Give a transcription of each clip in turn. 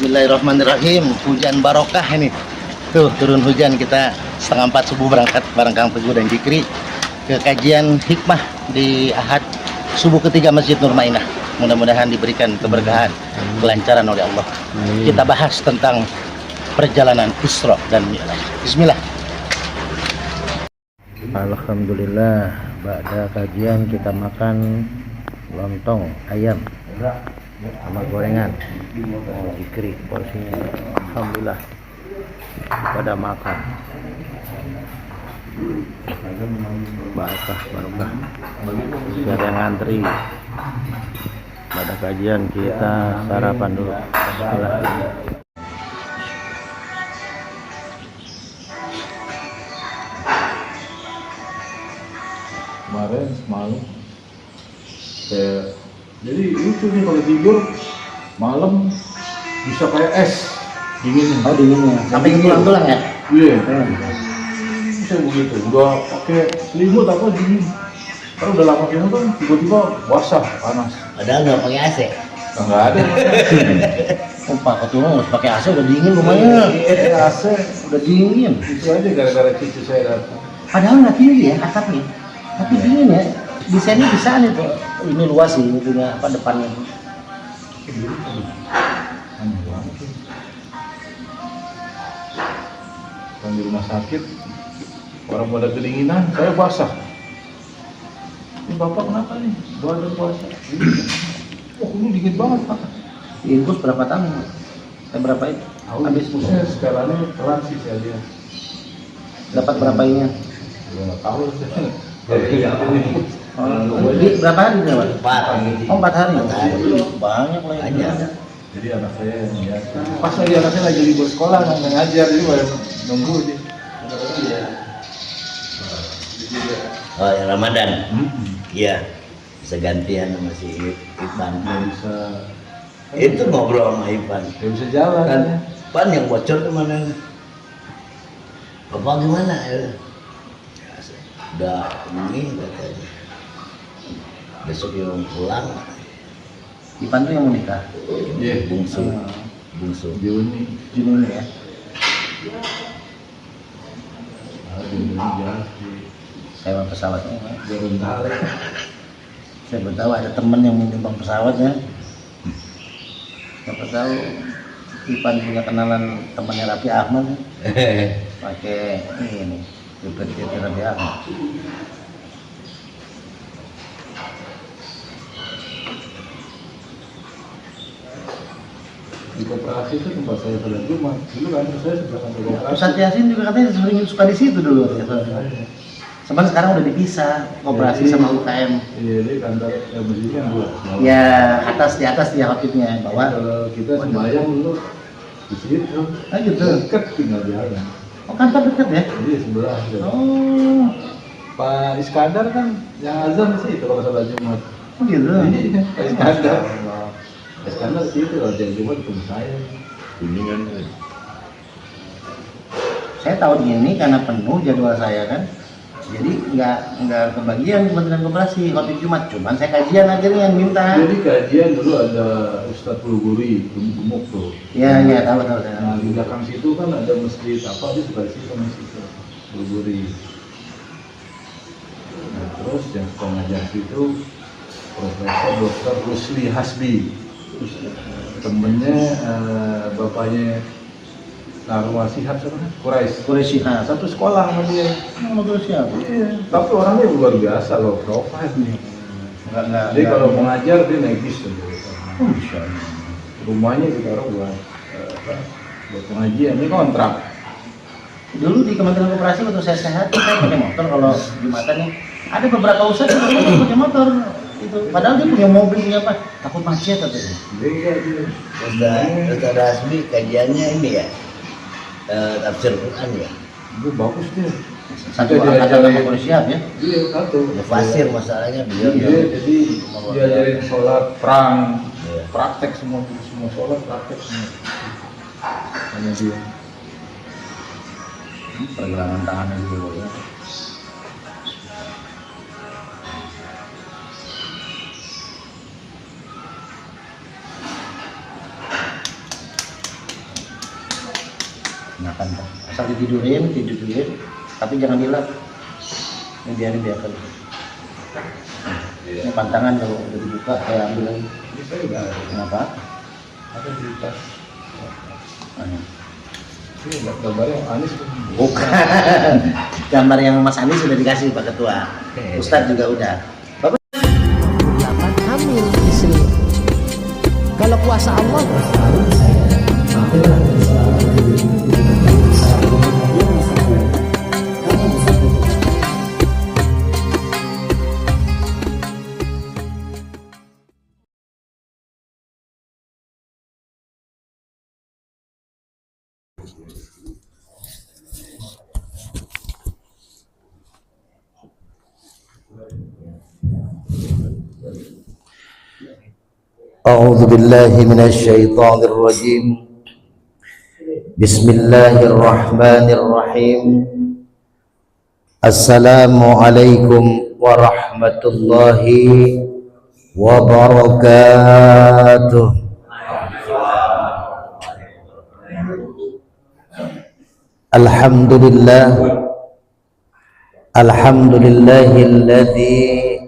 Bismillahirrahmanirrahim. Hujan barokah ini. Tuh turun hujan, kita 3:30 subuh berangkat bareng Kang Teguh dan Jikri ke kajian hikmah di Ahad subuh ketiga Masjid Nur Mainah. Mudah-mudahan diberikan keberkahan, kelancaran oleh Allah. Kita bahas tentang perjalanan Isra dan Mi'raj. Bismillah. Alhamdulillah, ba'da kajian kita makan lontong ayam sama gorengan. Jikri porsinya, alhamdulillah pada makan. Barokah. Ada yang ngantri pada kajian, kita sarapan dulu. Bismillah. Kemarin semalam jadi lucu nih kalau tidur malam bisa kayak es dinginnya. Oh, dinginnya sampai ke tulang-tulang ya? Iya. Bisa begitu. Udah pakai selimut apa dingin. Kalau udah lama gini kan tiba-tiba basah panas. Padahal nggak pakai AC. Nggak ada. Oh, Pak Ketua harus pakai AC, udah dingin lumayan. AC Udah dingin. itu aja gara-gara cucu saya datang. Padahal nggak tinggi ya atapnya, tapi dingin ya. Desainnya bisaan itu. Oh, ini luas sih itunya, apa depannya. Aneh banget. Kan di rumah sakit orang pada kedinginan, saya basah. Ini bapak kenapa nih? Badan puasa. Oh, ini dingin banget pak. Infus berapa tahun? Berapa itu? Habis pusnya skalanya telat sih saya lihat. Dapat berapa ini? Ya nggak tahu. Di berapa hari nih, Pak? 4. Oh, 4 hari. Banyak lah ya. Jadi anak saya yang lihat. Pas lagi anaknya lagi libur sekolah nggak ngajar, jadi pada nunggu dia. Oh, yang Ramadan. Iya. Bisa gantian sama si Ipan. Nggak bisa. Itu ngobrol sama Ipan. Nggak bisa jalan. Kan Ipan yang bocor kemana? Bapak gimana? Ya, udah ini katanya. Besok yang pulang. Ipan tuh yang menikah. Iya. Bungsu. Bungsu. Juni. Juni ini ya. Juni jalan. Sewa pesawatnya. Gorontalo. Saya baru tahu ada temen yang menyumbang pesawatnya. Siapa tahu Ipan punya kenalan temannya Raffi Ahmad. Pakai ini, dupet Raffi Ahmad. Di koperasi itu tempat saya sholat Jumat. Dulu kan saya sebelah kantor koperasi. Ustadz Yasin juga katanya sering suka di situ dulu. Cuman sekarang udah dipisah koperasi sama UKM. Iya, di kantor yang berdiri kan dua. Ya di atas dia khotibnya bawah. Kalau kita sembahyang dulu di situ. Ah gitu. Dekat tinggal jalan. Oh, kantor dekat ya? Iya sebelah. Oh, Pak Iskandar kan yang azan di situ kalau sholat Jumat. oh gitu. Iya, Pak Iskandar. Pak Iskandar di situ kalau jam Jumat ketemu saya. Kuningan. Saya tahun ini karena penuh jadwal saya kan, jadi nggak kebagian Kementerian Koperasi khotib Jumat. Cuman saya kajian akhirnya yang minta. Jadi kajian dulu ada Ustadz Bulguri, gemuk tuh. Iya tahu. Nah di belakang situ kan ada masjid apa dia suka di situ masjid Bulguri. Nah, terus yang suka ngajar situ Profesor Dr. Rusli Hasbi, temennya bapaknya Narwa Shihab siapa? Quraisy. Nah, Satu sekolah sama dia. terus siapa? Iya. Tapi orangnya luar biasa loh, profil nih. Nggak. Dia kalau mau ngajar dia naik bis tuh. Oh, Insya Allah. Rumahnya ditaruh buat pengajian, ini kontrak. Dulu di Kementerian Koperasi waktu saya sehat, saya pakai motor kalau Jumatan nih. Ada beberapa ustadz yang pakai motor. Itu padahal dia punya mobil, punya apa? Takut macet atau itu. Dia Ustaz Hasbi kajiannya ini ya. Tafsir Quran ya. itu bagus dia. Satu Kita angkatan diajarin- sama siap ya. Iya, satu. Mufasir masalahnya beliau. Iya, jadi diajarin sholat perang, Iya. praktek semua sholat praktek semua. Hanya dia. Pergelangan tangannya juga ya. makan kan. Asal tidurin, tapi jangan dilap. Ini biarkan. Ini pantangan kalau udah dibuka saya ambil lagi. Kenapa? Ada di tas. Ini Gambarnya Anies. bukan. Gambar yang Mas Anies sudah dikasih Pak Ketua. Ustadz juga udah. Bapak 8 hamil istri. Kalau kuasa Allah أعوذ بالله من الشيطان الرجيم بسم الله الرحمن الرحيم السلام عليكم ورحمة الله وبركاته الحمد لله الذي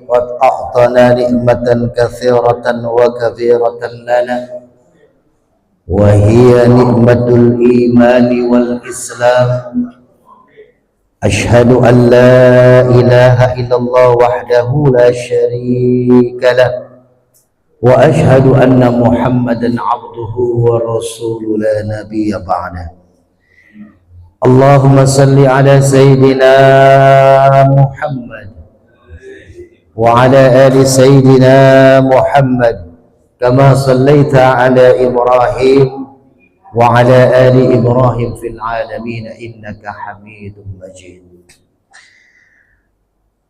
قد أعطانا نعمة كثيرة وكثيرة لنا وهي نعمة الإيمان والإسلام أشهد أن لا إله إلا الله وحده لا شريك له وأشهد أن محمدا عبده ورسوله لا نبي بعده اللهم صل على سيدنا محمد وعلى آل سيدنا محمد كما صليت على إبراهيم وعلى آل إبراهيم في العالمين إنك حميد مجيد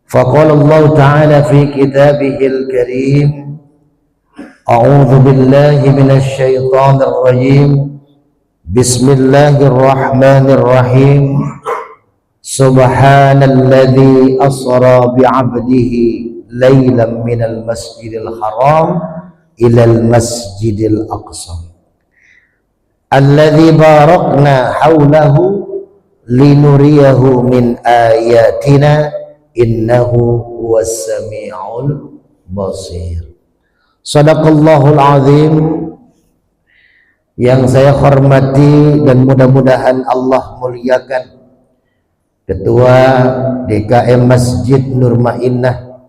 فقال الله تعالى في كتابه الكريم أعوذ بالله من الشيطان الرجيم بسم الله الرحمن الرحيم سبحان الذي أسرى بعبده ليلا من المسجد الحرام إلى المسجد الأقصى الذي باركنا حوله لنريه من آياتنا إنه هو السميع البصير صدق الله العظيم. Yang saya hormati dan mudah-mudahan Allah muliakan Ketua DKM Masjid Nur Mainah,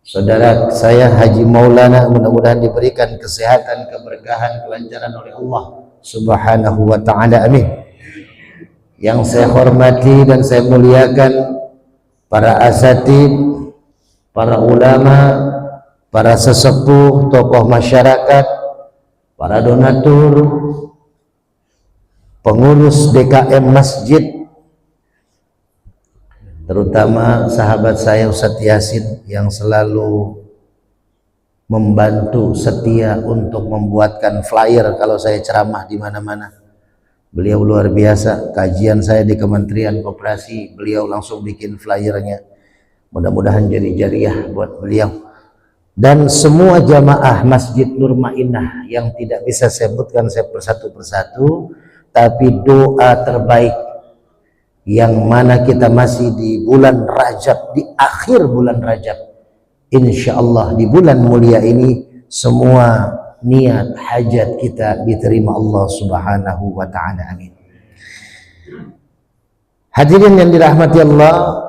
saudara saya Haji Maulana, mudah-mudahan diberikan kesehatan, keberkahan, kelancaran oleh Allah Subhanahu wa ta'ala, amin. Yang saya hormati dan saya muliakan para asatid, para ulama, para sesepuh, tokoh masyarakat, para donatur, pengurus DKM Masjid, terutama sahabat saya Ustadz Yasin yang selalu membantu setia untuk membuatkan flyer kalau saya ceramah di mana-mana. Beliau luar biasa. Kajian saya di Kementerian Koperasi, beliau langsung bikin flyernya. Mudah-mudahan jadi jariah buat beliau. Dan semua jamaah Masjid Nur Mainah yang tidak bisa saya sebutkan saya persatu, tapi doa terbaik yang mana kita masih di bulan Rajab, di akhir bulan Rajab, insya Allah di bulan mulia ini semua niat hajat kita diterima Allah Subhanahu wa ta'ala, amin. Hadirin yang dirahmati Allah,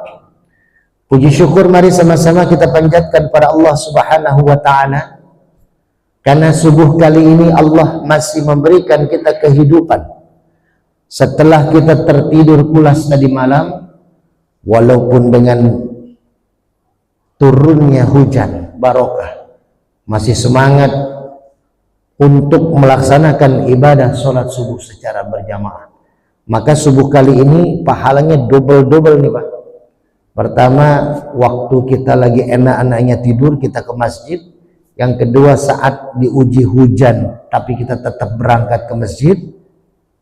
puji syukur mari sama-sama kita panjatkan pada Allah Subhanahu wa ta'ala, karena subuh kali ini Allah masih memberikan kita kehidupan setelah kita tertidur pulas tadi malam, walaupun dengan turunnya hujan barokah, masih semangat untuk melaksanakan ibadah sholat subuh secara berjamaah. Maka subuh kali ini pahalanya double-double nih Pak. Pertama, waktu kita lagi enak-enaknya tidur kita ke masjid. Yang kedua, saat diuji hujan tapi kita tetap berangkat ke masjid.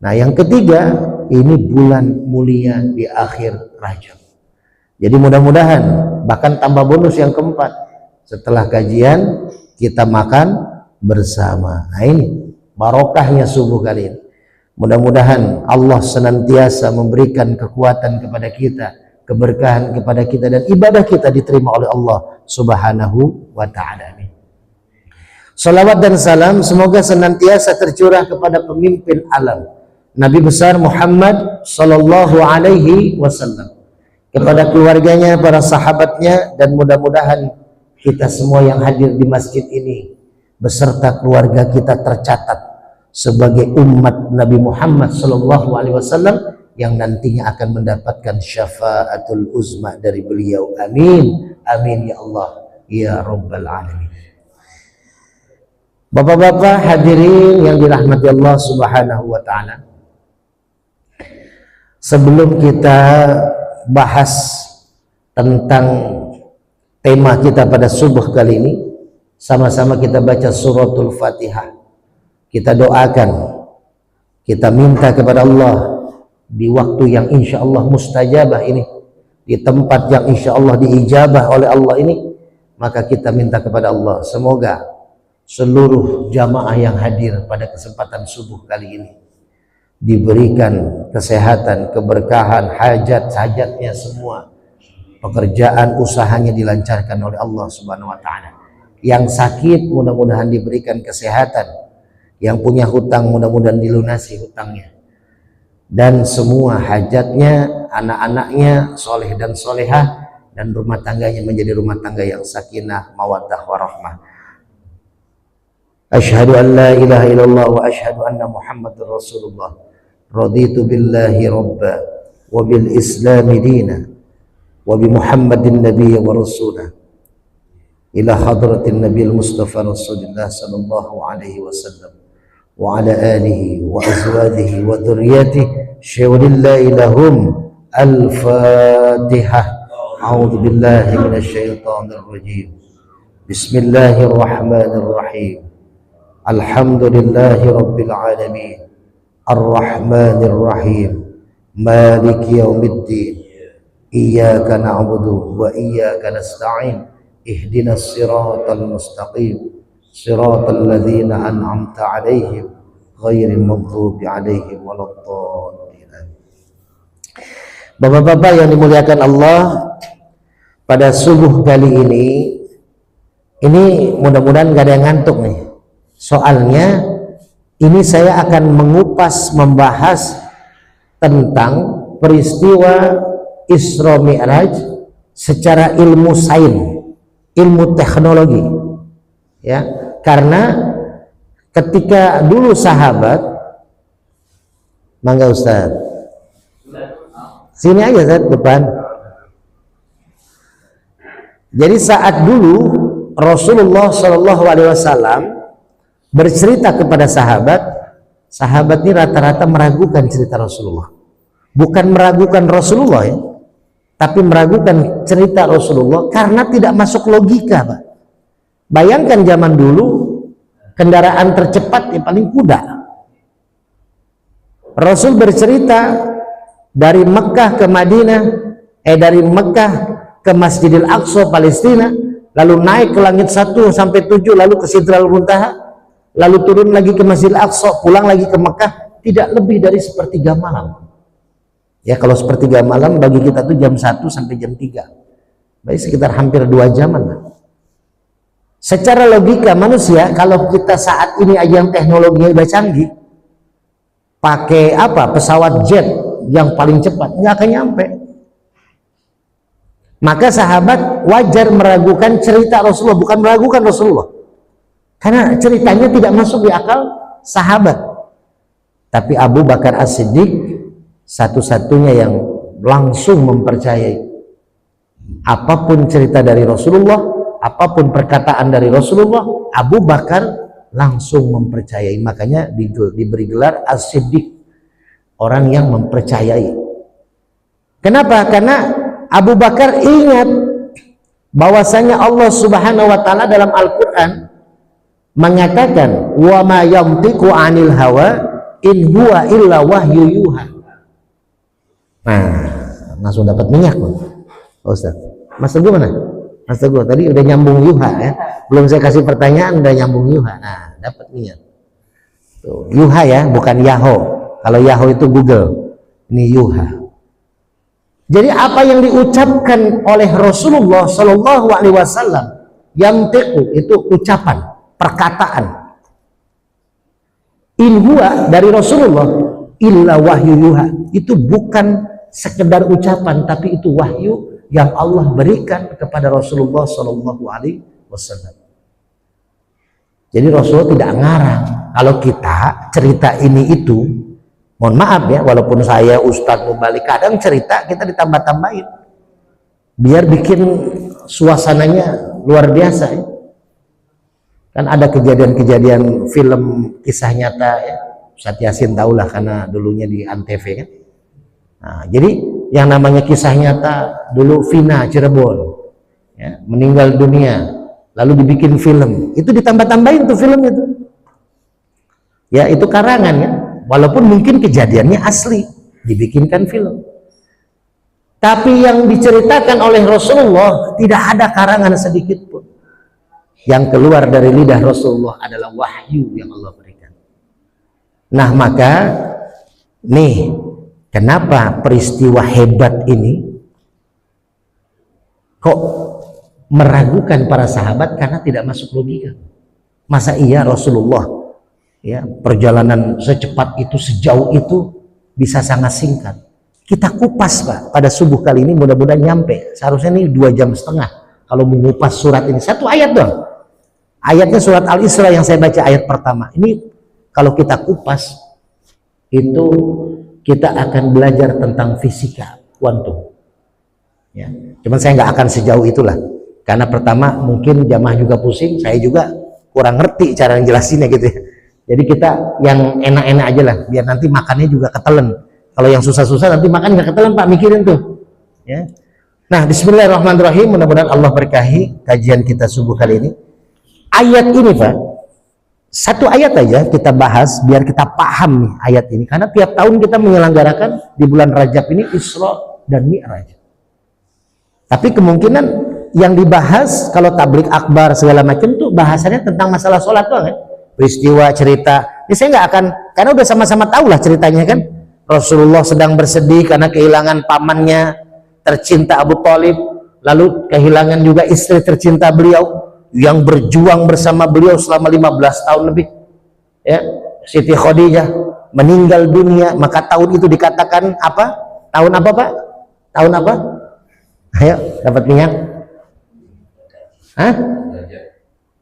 Nah, yang ketiga, ini bulan mulia di akhir Rajab. Jadi mudah-mudahan, bahkan tambah bonus yang keempat, setelah kajian kita makan bersama. Nah, ini barokahnya subuh kali ini. Mudah-mudahan Allah senantiasa memberikan kekuatan kepada kita, keberkahan kepada kita, dan ibadah kita diterima oleh Allah Subhanahu wa ta'ala. Salawat dan salam semoga senantiasa tercurah kepada pemimpin alam, Nabi besar Muhammad sallallahu alaihi wasallam, kepada keluarganya, para sahabatnya, dan mudah-mudahan kita semua yang hadir di masjid ini beserta keluarga kita tercatat sebagai umat Nabi Muhammad sallallahu alaihi wasallam yang nantinya akan mendapatkan syafaatul uzma dari beliau. Amin, amin ya Allah ya rabbal alamin. Bapak-bapak hadirin yang dirahmati Allah Subhanahu wa ta'ala, sebelum kita bahas tentang tema kita pada subuh kali ini, sama-sama kita baca suratul Fatihah. Kita doakan, kita minta kepada Allah di waktu yang insya Allah mustajabah ini, di tempat yang insya Allah diijabah oleh Allah ini, maka kita minta kepada Allah semoga seluruh jamaah yang hadir pada kesempatan subuh kali ini diberikan kesehatan, keberkahan, hajat-hajatnya semua, pekerjaan usahanya dilancarkan oleh Allah Subhanahu wa ta'ala. Yang sakit mudah-mudahan diberikan kesehatan, yang punya hutang mudah-mudahan dilunasi hutangnya, dan semua hajatnya, anak-anaknya soleh dan solehah, dan rumah tangganya menjadi rumah tangga yang sakinah, mawaddah, warahmah. Asyhadu an la ilaha illallah wa asyhadu anna Muhammadar Rasulullah. Raditu billahi rabba wa bil islami dina wa bi Muhammadin nabiyya wa rasulah ila hadratin nabiyil mustafa rasulillah sallallahu alaihi wasallam wa ala alihi wa azwajihi wa dhurriyyatihi syawlillahi lahum. Al-Fatihah. A'udzu billahi minasy syaithanir rajim. Bismillahirrahmanirrahim. Alhamdulillahi rabbil alamin. Ar-Rahmanir Rahim. Maliki yaumiddin. Iyyaka na'budu wa iyyaka nasta'in. Ihdinas siratal mustaqim. Siratal ladzina an'amta 'alaihim ghairil maghdubi 'alaihim waladdallin. Bapak-bapak yang dimuliakan Allah, pada subuh kali ini mudah-mudahan gak ada yang ngantuk nih. Soalnya ini saya akan mengupas, membahas tentang peristiwa Isra Mi'raj secara ilmu sains, ilmu teknologi. Ya, karena ketika dulu sahabat, mangga Ustaz, sini aja Ustaz, depan. Jadi saat dulu Rasulullah Shallallahu Alaihi Wasallam bercerita kepada sahabat, sahabat ini rata-rata meragukan cerita Rasulullah, bukan meragukan Rasulullah ya, tapi meragukan cerita Rasulullah karena tidak masuk logika, Pak. Bayangkan zaman dulu kendaraan tercepat yang paling kuda. Rasul bercerita dari Mekah ke Madinah, dari Mekah ke Masjidil Aqsa Palestina, lalu naik ke langit 1 sampai 7, lalu ke Sidratul Muntaha, lalu turun lagi ke Masjidil Aqsa, pulang lagi ke Mekah, tidak lebih dari sepertiga malam. Ya, kalau sepertiga malam bagi kita tuh jam 1 sampai jam 3. Berarti sekitar hampir 2 jaman lah. Secara logika manusia, kalau kita saat ini aja yang teknologinya udah canggih, pakai apa, pesawat jet yang paling cepat, nggak akan nyampe. Maka sahabat wajar meragukan cerita Rasulullah, bukan meragukan Rasulullah, karena ceritanya tidak masuk di akal sahabat. Tapi Abu Bakar As-Siddiq satu-satunya yang langsung mempercayai apapun cerita dari Rasulullah, apapun perkataan dari Rasulullah, Abu Bakar langsung mempercayai. Makanya diberi gelar As-Siddiq, orang yang mempercayai. Kenapa? Karena Abu Bakar ingat bahwasanya Allah Subhanahu wa taala dalam Al-Qur'an mengatakan, wa ma yantiqu 'anil hawa in huwa illa wahyu yuha. Nah, langsung dapat minyak loh, Ustaz. Mas Teguh mana? Mas Teguh tadi udah nyambung yuha ya, belum saya kasih pertanyaan udah nyambung yuha. Nah, dapat minyak tuh, yuha ya, bukan yaho. Kalau Yahoo itu Google, ini Yuha. Jadi apa yang diucapkan oleh Rasulullah Shallallahu Alaihi Wasallam, yamtiqu itu ucapan, perkataan. In huwa dari Rasulullah illa wahyu yuha, itu bukan sekedar ucapan, tapi itu wahyu yang Allah berikan kepada Rasulullah Shallallahu Alaihi Wasallam. Jadi Rasulullah tidak ngarang. Kalau kita cerita ini itu, mohon maaf ya, walaupun saya Ustadz Mubalik, kadang cerita kita ditambah-tambahin biar bikin suasananya luar biasa ya. Kan ada kejadian-kejadian film kisah nyata ya, Ustadz Yasin tahulah karena dulunya di Antv kan. Nah, jadi yang namanya kisah nyata dulu Vina Cirebon ya, meninggal dunia, lalu dibikin film, itu ditambah-tambahin tuh film itu ya, itu karangan ya, walaupun mungkin kejadiannya asli dibikinkan film, tapi yang diceritakan oleh Rasulullah tidak ada karangan sedikit pun. Yang keluar dari lidah Rasulullah adalah wahyu yang Allah berikan. Nah maka nih, kenapa peristiwa hebat ini kok meragukan para sahabat? Karena tidak masuk logika. Masa iya Rasulullah ya perjalanan secepat itu, sejauh itu bisa sangat singkat? Kita kupas Pak pada subuh kali ini, mudah-mudahan nyampe. Seharusnya ini 2,5 jam kalau mengupas surat ini, satu ayat dong. Ayatnya surat Al-Isra yang saya baca ayat pertama. Ini kalau kita kupas itu kita akan belajar tentang fisika kuantum. Ya, cuman saya nggak akan sejauh itulah. Karena pertama mungkin jamaah juga pusing, saya juga kurang ngerti cara ngejelasinnya gitu ya. Jadi kita yang enak-enak aja lah, biar nanti makannya juga ketelen. Kalau yang susah-susah nanti makan nggak ketelen Pak, mikirin tuh. Ya. Nah, bismillahirrahmanirrahim, mudah-mudahan Allah berkahi kajian kita subuh kali ini. Ayat ini Pak, satu ayat aja kita bahas biar kita paham nih ayat ini, karena tiap tahun kita menyelenggarakan di bulan Rajab ini Isra dan Mi'raj. Tapi kemungkinan yang dibahas kalau tablik akbar segala macam tuh bahasannya tentang masalah sholat doang kan, peristiwa cerita. Ini saya nggak akan, karena udah sama-sama tahu lah ceritanya kan. Rasulullah sedang bersedih karena kehilangan pamannya tercinta Abu Thalib, lalu kehilangan juga istri tercinta beliau yang berjuang bersama beliau selama 15 tahun lebih ya, Siti Khadijah meninggal dunia. Maka tahun itu dikatakan apa? Tahun apa Pak? Tahun apa? Ayo dapat minyak? Hah?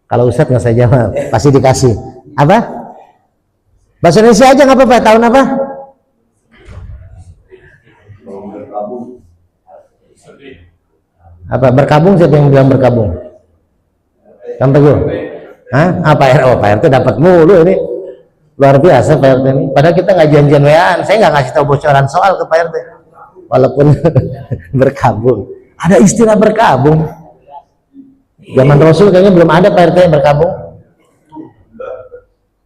Kalau Ustadz nggak saya jawab, pasti dikasih apa? Bahasa Indonesia aja nggak apa-apa. Tahun apa? Apa berkabung? Siapa yang bilang berkabung? Kan Teguh? Hah? Pak RT? Oh, Pak RT dapat mulu ini, luar biasa Pak RT ini. Padahal kita nggak janjian WA-an, saya nggak ngasih tahu bocoran soal ke Pak RT, walaupun berkabung. Ada istilah berkabung. Zaman Rasul kayaknya belum ada Pak RT yang berkabung.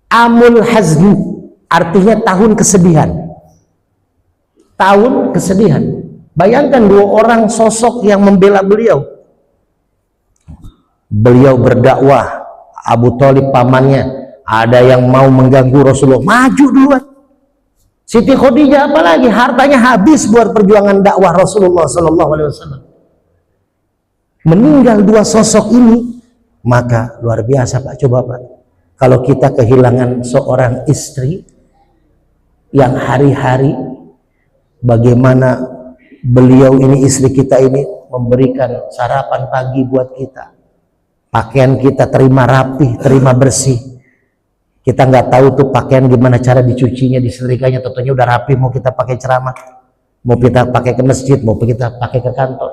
Amul Hazni artinya tahun kesedihan. Tahun kesedihan. Bayangkan 2 orang sosok yang membela beliau. Beliau berdakwah, Abu Thalib pamannya, ada yang mau mengganggu Rasulullah, maju duluan. Siti Khadijah apalagi hartanya habis buat perjuangan dakwah Rasulullah Sallallahu Alaihi Wasallam. Meninggal 2 sosok ini, maka luar biasa Pak. Coba Pak, kalau kita kehilangan seorang istri yang hari-hari, bagaimana beliau ini, istri kita ini memberikan sarapan pagi buat kita, pakaian kita terima rapi, terima bersih. Kita nggak tahu tuh pakaian gimana cara dicucinya, disetrikanya, tentunya udah rapi, mau kita pakai ceramah, mau kita pakai ke masjid, mau kita pakai ke kantor.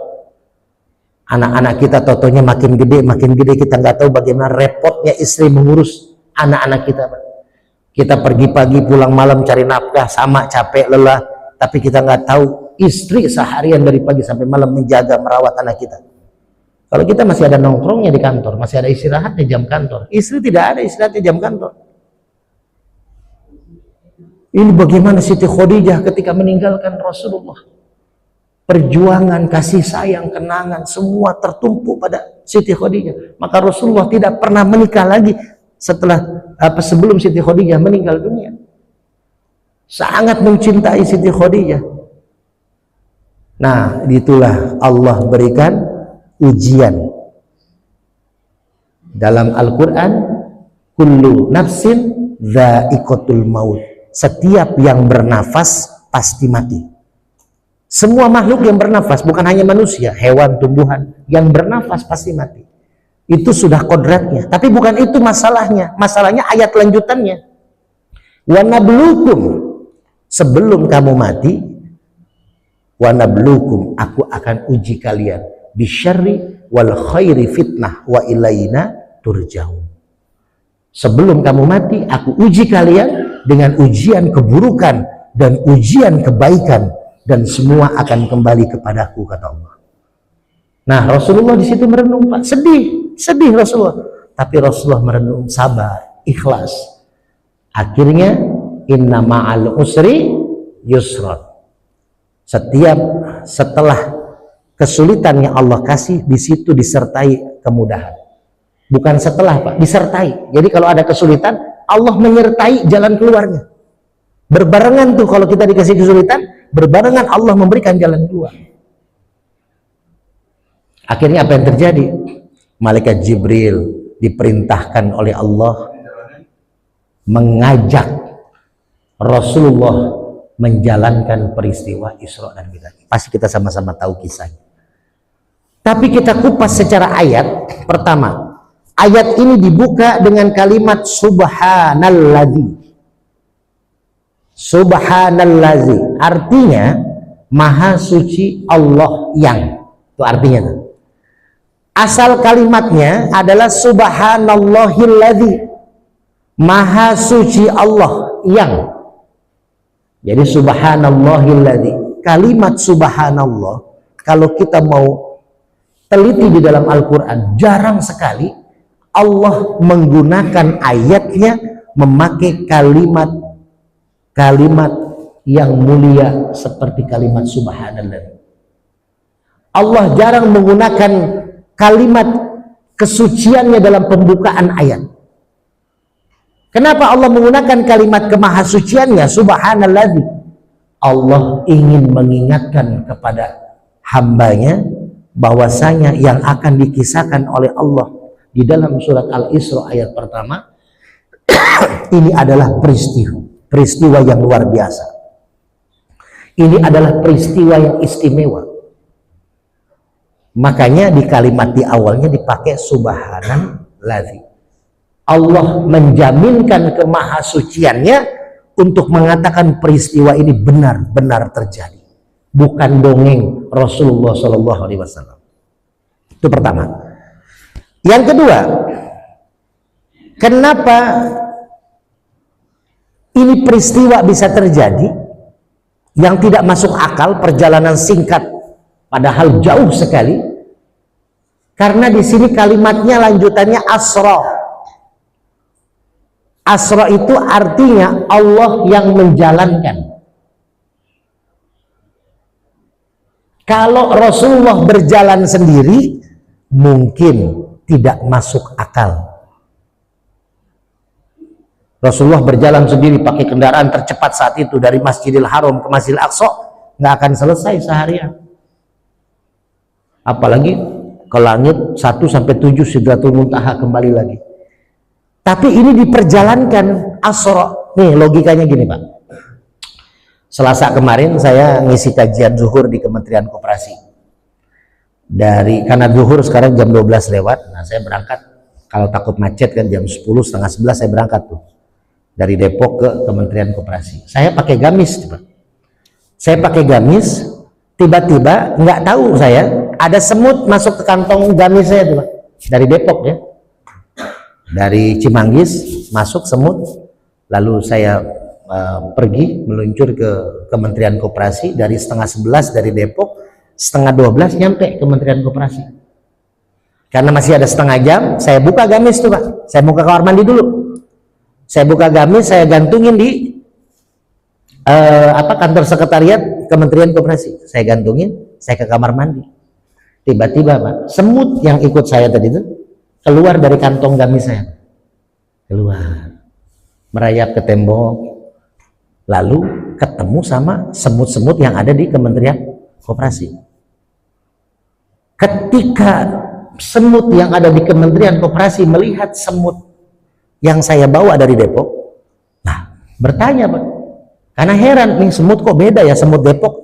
Anak-anak kita totonya makin gede, kita nggak tahu bagaimana repotnya istri mengurus anak-anak kita. Kita pergi pagi pulang malam cari nafkah, sama capek lelah, tapi kita nggak tahu istri seharian dari pagi sampai malam menjaga merawat anak kita. Kalau kita masih ada nongkrongnya di kantor, masih ada istirahatnya jam kantor, istri tidak ada istirahatnya jam kantor. Ini bagaimana Siti Khadijah ketika meninggalkan Rasulullah. Perjuangan, kasih sayang, kenangan, semua tertumpuk pada Siti Khadijah. Maka Rasulullah tidak pernah menikah lagi sebelum Siti Khadijah meninggal dunia. sangat mencintai Siti Khadijah. Nah, itulah Allah berikan ujian dalam Al-Quran, kullu nafsin dha'iqatul maut, setiap yang bernafas pasti mati. Semua makhluk yang bernafas, bukan hanya manusia, hewan, tumbuhan, yang bernafas pasti mati. Itu sudah kodratnya. Tapi bukan itu masalahnya. Masalahnya ayat lanjutannya. Wa nabluukum, sebelum kamu mati, wa nabluukum, aku akan uji kalian, bisyarri wal khairi fitnah wa ilaina turja'un. Sebelum kamu mati, aku uji kalian dengan ujian keburukan dan ujian kebaikan, dan semua akan kembali kepadaku, kata Allah. Nah, Rasulullah di situ merenung, Pak. Sedih Rasulullah. Tapi Rasulullah merenung, sabar, ikhlas. Akhirnya, inna ma'al usri yusra. Setelah kesulitan yang Allah kasih, di situ disertai kemudahan. Bukan setelah, Pak, disertai. Jadi kalau ada kesulitan, Allah menyertai jalan keluarnya. Berbarengan tuh, kalau kita dikasih kesulitan, berbarengan Allah memberikan jalan keluar. Akhirnya apa yang terjadi? Malaikat Jibril diperintahkan oleh Allah mengajak Rasulullah menjalankan peristiwa Isra dan Mi'raj. Pasti kita sama-sama tahu kisahnya. Tapi kita kupas secara ayat. Pertama, ayat ini dibuka dengan kalimat subhanalladzi. Subhanallazi, artinya maha suci Allah yang. Itu artinya tuh. Asal kalimatnya adalah subhanallahilladzi, maha suci Allah yang. Jadi subhanallahilladzi, kalimat subhanallah, kalau kita mau teliti di dalam Al-Quran, jarang sekali Allah menggunakan ayatnya memakai kalimat yang mulia seperti kalimat subhanallah. Allah jarang menggunakan kalimat kesuciannya dalam pembukaan ayat. Kenapa Allah menggunakan kalimat kemahasuciannya subhanalladzi? Allah ingin mengingatkan kepada hambanya bahwasanya yang akan dikisahkan oleh Allah di dalam surat Al-Isra ayat pertama ini adalah peristiwa yang luar biasa. Ini adalah peristiwa yang istimewa. Makanya di kalimat di awalnya dipakai subhanalladzi. Allah menjaminkan kemahasuciannya untuk mengatakan peristiwa ini benar-benar terjadi. Bukan dongeng Rasulullah SAW. Itu pertama. Yang kedua, kenapa ini peristiwa bisa terjadi yang tidak masuk akal, perjalanan singkat padahal jauh sekali? Karena di sini kalimatnya lanjutannya asra. Asra itu artinya Allah yang menjalankan. Kalau Rasulullah berjalan sendiri mungkin tidak masuk akal. Rasulullah berjalan sendiri pakai kendaraan tercepat saat itu dari Masjidil Haram ke Masjidil Aqsa, nggak akan selesai seharian. Apalagi ke langit 1 sampai 7 Sidratul Muntaha kembali lagi. Tapi ini diperjalankan asra. Nih logikanya gini, Pak. Selasa kemarin saya ngisi kajian zuhur di Kementerian Koperasi. Karena zuhur sekarang jam 12 lewat. Nah, saya berangkat kalau takut macet kan jam 10, setengah 11 saya berangkat tuh. Dari Depok ke Kementerian Koperasi. Saya pakai gamis, Pak. Saya pakai gamis, tiba-tiba nggak tahu saya ada semut masuk ke kantong gamis saya tuh, Pak. Dari Depok ya. Dari Cimanggis masuk semut, lalu saya pergi meluncur ke Kementerian Koperasi dari setengah 11 dari Depok, setengah 12 nyampe Kementerian Koperasi. Karena masih ada setengah jam, saya buka gamis tuh, Pak. Saya mau ke kamar mandi dulu. Saya buka gamis, saya gantungin di kantor sekretariat Kementerian Koperasi. Saya gantungin, saya ke kamar mandi. Tiba-tiba, Pak, semut yang ikut saya tadi itu keluar dari kantong gamis saya. Keluar. Merayap ke tembok. lalu ketemu sama semut-semut yang ada di Kementerian Koperasi. Ketika semut yang ada di Kementerian Koperasi melihat semut yang saya bawa dari Depok, nah bertanya Pak, karena heran nih semut kok beda ya, semut Depok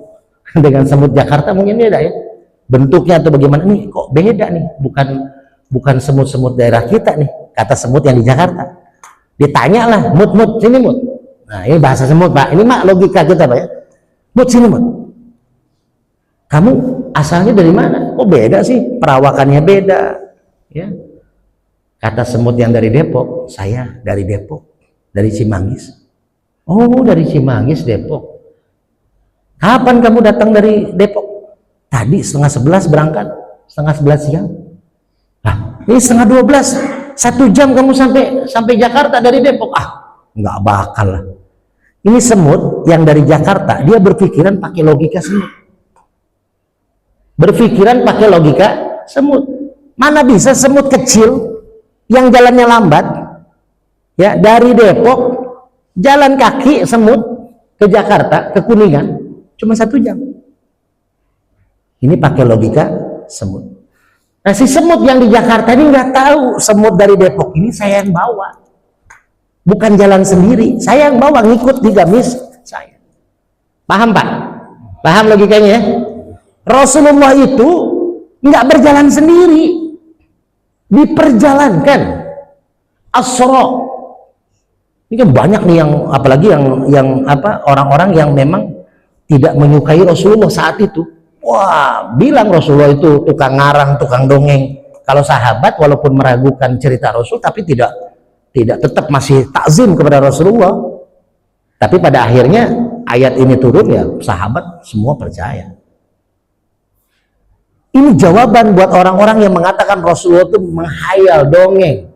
dengan semut Jakarta mungkin beda ya bentuknya atau bagaimana, nih kok beda nih, bukan semut-semut daerah kita nih, kata semut yang di Jakarta. Ditanya lah, mut sini mut. Nah ini bahasa semut Pak, ini mak logika kita Pak ya. Mut sini mut, kamu asalnya dari mana? Kok beda sih, perawakannya beda ya. Kata semut yang dari Depok, saya dari Depok, dari Cimanggis. Oh dari Cimanggis Depok. Kapan kamu datang dari Depok? Tadi 10:30 berangkat, 10:30 siang. Nah ini 11:30, 1 jam kamu sampai Jakarta dari Depok. Ah nggak bakal lah. Ini semut yang dari Jakarta, dia berpikiran pakai logika semut. Berpikiran pakai logika semut. Mana bisa semut kecil yang jalannya lambat ya, dari Depok jalan kaki semut ke Jakarta, ke Kuningan cuma 1 jam. Ini pakai logika semut. Nah si semut yang di Jakarta ini nggak tahu semut dari Depok ini saya yang bawa, bukan jalan sendiri, saya yang bawa, ngikut di gamis saya. Paham Pak? Paham logikanya ya? Rasulullah itu nggak berjalan sendiri, diperjalankan. Asra. Ini kan banyak nih yang, apalagi yang orang-orang yang memang tidak menyukai Rasulullah saat itu. Wah, bilang Rasulullah itu tukang ngarang, tukang dongeng. Kalau sahabat walaupun meragukan cerita Rasul, tapi tidak tetap masih takzim kepada Rasulullah. Tapi pada akhirnya ayat ini turun ya, sahabat semua percaya. Ini jawaban buat orang-orang yang mengatakan Rasulullah itu menghayal, dongeng.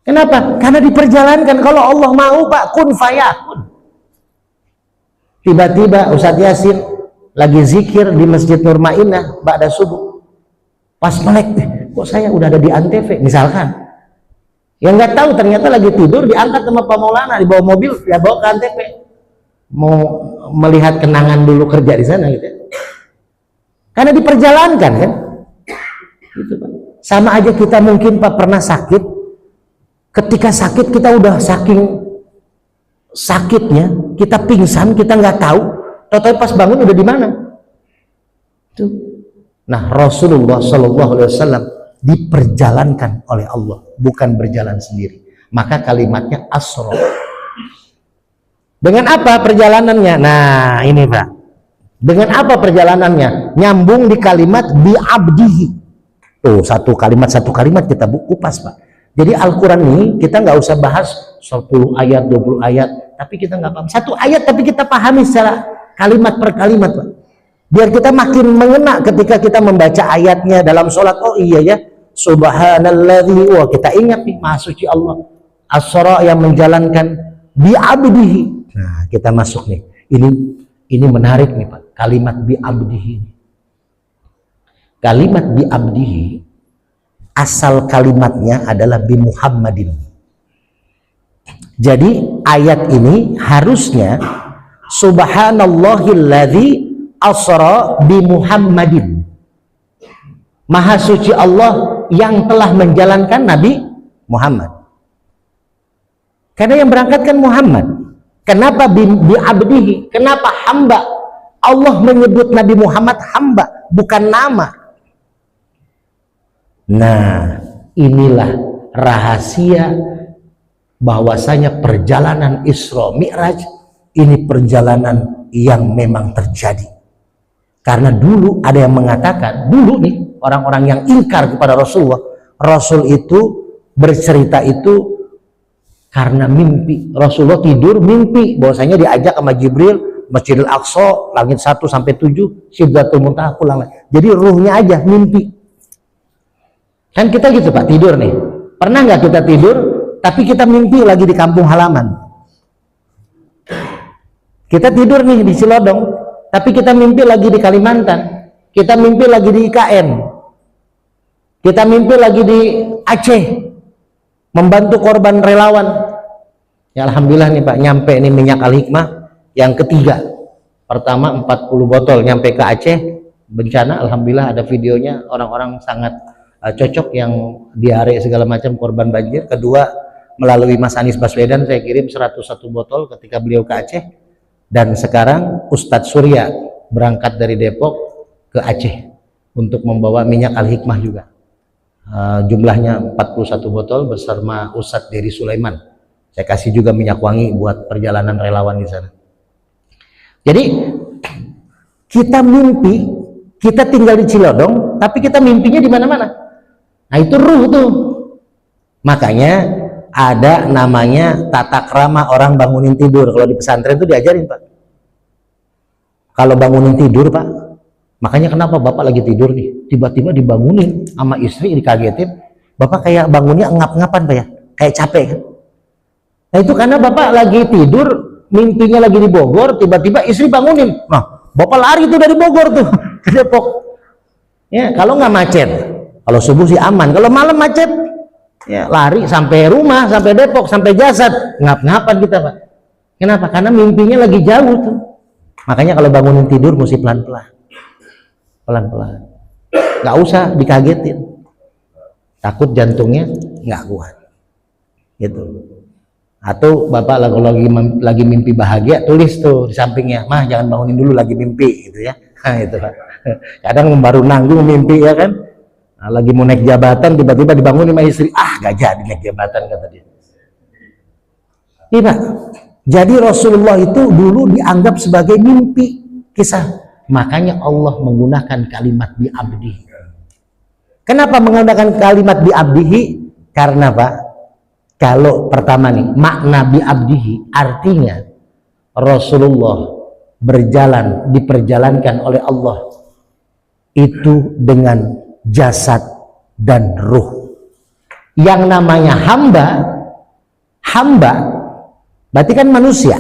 Kenapa? Karena diperjalankan. Kalau Allah mau Pak, kun fayakun. Tiba-tiba Ustadz Yasin lagi zikir di Masjid Nur Mainah ba'da subuh. Pas melek, kok saya udah ada di Antv misalkan. Yang nggak tahu ternyata lagi tidur, diangkat sama Pak Maulana, dibawa mobil, ya bawa ke Antv. Mau melihat kenangan dulu kerja di sana gitu. Karena diperjalankan kan. Gitu, Pak. Sama aja kita mungkin Pak pernah sakit. Ketika sakit kita udah saking sakitnya, kita pingsan, kita nggak tahu, tahu-tahu pas bangun udah di mana. Tuh. Nah, Rasulullah Shallallahu Alaihi Wasallam diperjalankan oleh Allah, bukan berjalan sendiri. Maka kalimatnya asra. Dengan apa perjalanannya? Nah, ini Pak. Dengan apa perjalanannya? Nyambung di kalimat bi'abdihi. Tuh, satu kalimat kita kupas Pak. Jadi Al-Quran ini kita nggak usah bahas 10 ayat, 20 ayat, tapi kita nggak paham. Satu ayat tapi kita pahami secara kalimat per kalimat Pak. Biar kita makin mengena ketika kita membaca ayatnya dalam sholat. Oh iya ya, subhanalladzi, wah kita ingat nih Maha Suci Allah. Asra yang menjalankan bi'abdihi. Nah kita masuk nih. Ini menarik nih Pak, kalimat bi'abdihi. Kalimat bi'abdihi asal kalimatnya adalah bi Muhammadin. Jadi ayat ini harusnya subhanallahilladzi asra bi Muhammadin. Maha suci Allah yang telah menjalankan Nabi Muhammad. Karena yang berangkatkan Muhammad. Kenapa bi abdihi? Kenapa hamba? Allah menyebut Nabi Muhammad hamba, bukan nama. Nah, inilah rahasia bahwasanya perjalanan Isra Mi'raj ini perjalanan yang memang terjadi. Karena dulu ada yang mengatakan, dulu nih orang-orang yang ingkar kepada Rasulullah, Rasul itu bercerita itu karena mimpi. Rasulullah tidur mimpi bahwasanya diajak sama Jibril Masjidil Aqsa, langit 1 sampai 7, Sidratul Muntaha pulang. Jadi ruhnya aja mimpi. Kan kita gitu Pak, tidur nih. Pernah nggak kita tidur, tapi kita mimpi lagi di kampung halaman? Kita tidur nih di Cilodong, tapi kita mimpi lagi di Kalimantan. Kita mimpi lagi di IKN. Kita mimpi lagi di Aceh, membantu korban relawan. Ya alhamdulillah nih Pak, nyampe nih minyak Al-Hikmah yang ketiga. Pertama 40 botol nyampe ke Aceh, bencana, alhamdulillah ada videonya, orang-orang sangat cocok yang diare segala macam korban banjir. Kedua, melalui Mas Anies Baswedan saya kirim 101 botol ketika beliau ke Aceh. Dan sekarang Ustadz Surya berangkat dari Depok ke Aceh untuk membawa minyak Al-Hikmah juga. Jumlahnya 41 botol bersama Ustadz Dery Sulaiman. Saya kasih juga minyak wangi buat perjalanan relawan di sana. Jadi kita mimpi, kita tinggal di Cilodong, tapi kita mimpinya di mana-mana. Nah itu ruh tuh. Makanya ada namanya tata krama orang bangunin tidur. Kalau di pesantren itu diajarin Pak. Kalau bangunin tidur Pak, makanya kenapa Bapak lagi tidur nih, tiba-tiba dibangunin sama istri, dikagetin. Bapak kayak bangunnya ngap-ngapan Pak ya, kayak capek kan. Nah itu karena Bapak lagi tidur, mimpinya lagi di Bogor, tiba-tiba istri bangunin. Nah, Bapak lari tuh dari Bogor tuh ke Depok. Ya, kalau nggak macet, kalau subuh sih aman. Kalau malam macet, ya lari sampai rumah, sampai Depok, sampai Jasad, ngap-ngapan kita Pak. Kenapa? Karena mimpinya lagi jauh tuh. Makanya kalau bangunin tidur mesti pelan-pelan, pelan-pelan. Nggak usah dikagetin, takut jantungnya nggak kuat. Gitu. Atau Bapak lagi mimpi bahagia, tulis tuh di sampingnya, mah jangan bangunin dulu lagi mimpi gitu ya. Nah itu Pak. Kadang baru nanggung mimpi ya kan, nah, lagi mau naik jabatan tiba-tiba dibangunin sama istri, gak jadi naik jabatan kata dia. Iya Pak. Jadi Rasulullah itu dulu dianggap sebagai mimpi kisah. Makanya Allah menggunakan kalimat bi'abdihi. Kenapa menggunakan kalimat bi'abdihi? Karena Pak, kalau pertama nih makna bi'abdihi artinya Rasulullah diperjalankan oleh Allah itu dengan jasad dan ruh. Yang namanya hamba berarti kan manusia.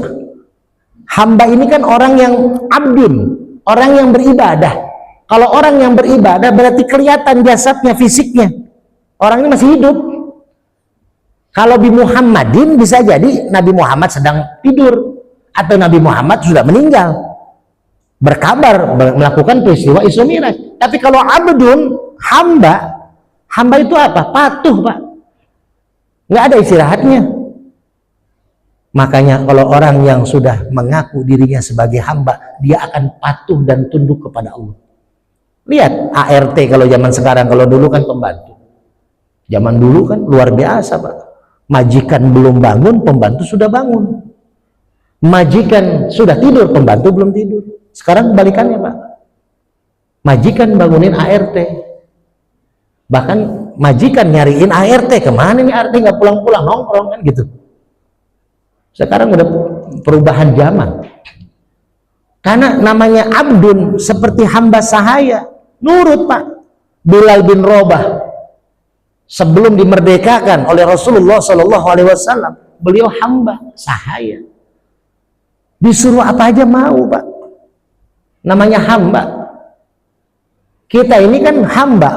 Hamba ini kan orang yang abdun, orang yang beribadah. Kalau orang yang beribadah berarti kelihatan jasadnya, fisiknya, orang ini masih hidup. Kalau bi Muhammadin bisa jadi Nabi Muhammad sedang tidur atau Nabi Muhammad sudah meninggal, berkabar melakukan peristiwa Isra Mi'raj. Tapi kalau abdun, hamba itu apa? Patuh Pak, nggak ada istirahatnya. Makanya kalau orang yang sudah mengaku dirinya sebagai hamba, dia akan patuh dan tunduk kepada Allah. Lihat ART kalau zaman sekarang, kalau dulu kan pembantu. Zaman dulu kan luar biasa Pak. Majikan belum bangun, pembantu sudah bangun. Majikan sudah tidur, pembantu belum tidur. Sekarang kebalikannya Pak. Majikan bangunin ART. Bahkan majikan nyariin ART, kemana nih ART nggak pulang-pulang, nongkrong kan gitu. Sekarang udah perubahan zaman. Karena namanya abdun seperti hamba sahaya, nurut Pak. Bilal bin Rabah sebelum dimerdekakan oleh Rasulullah SAW, beliau hamba sahaya. Disuruh apa aja mau Pak. Namanya hamba. Kita ini kan hamba,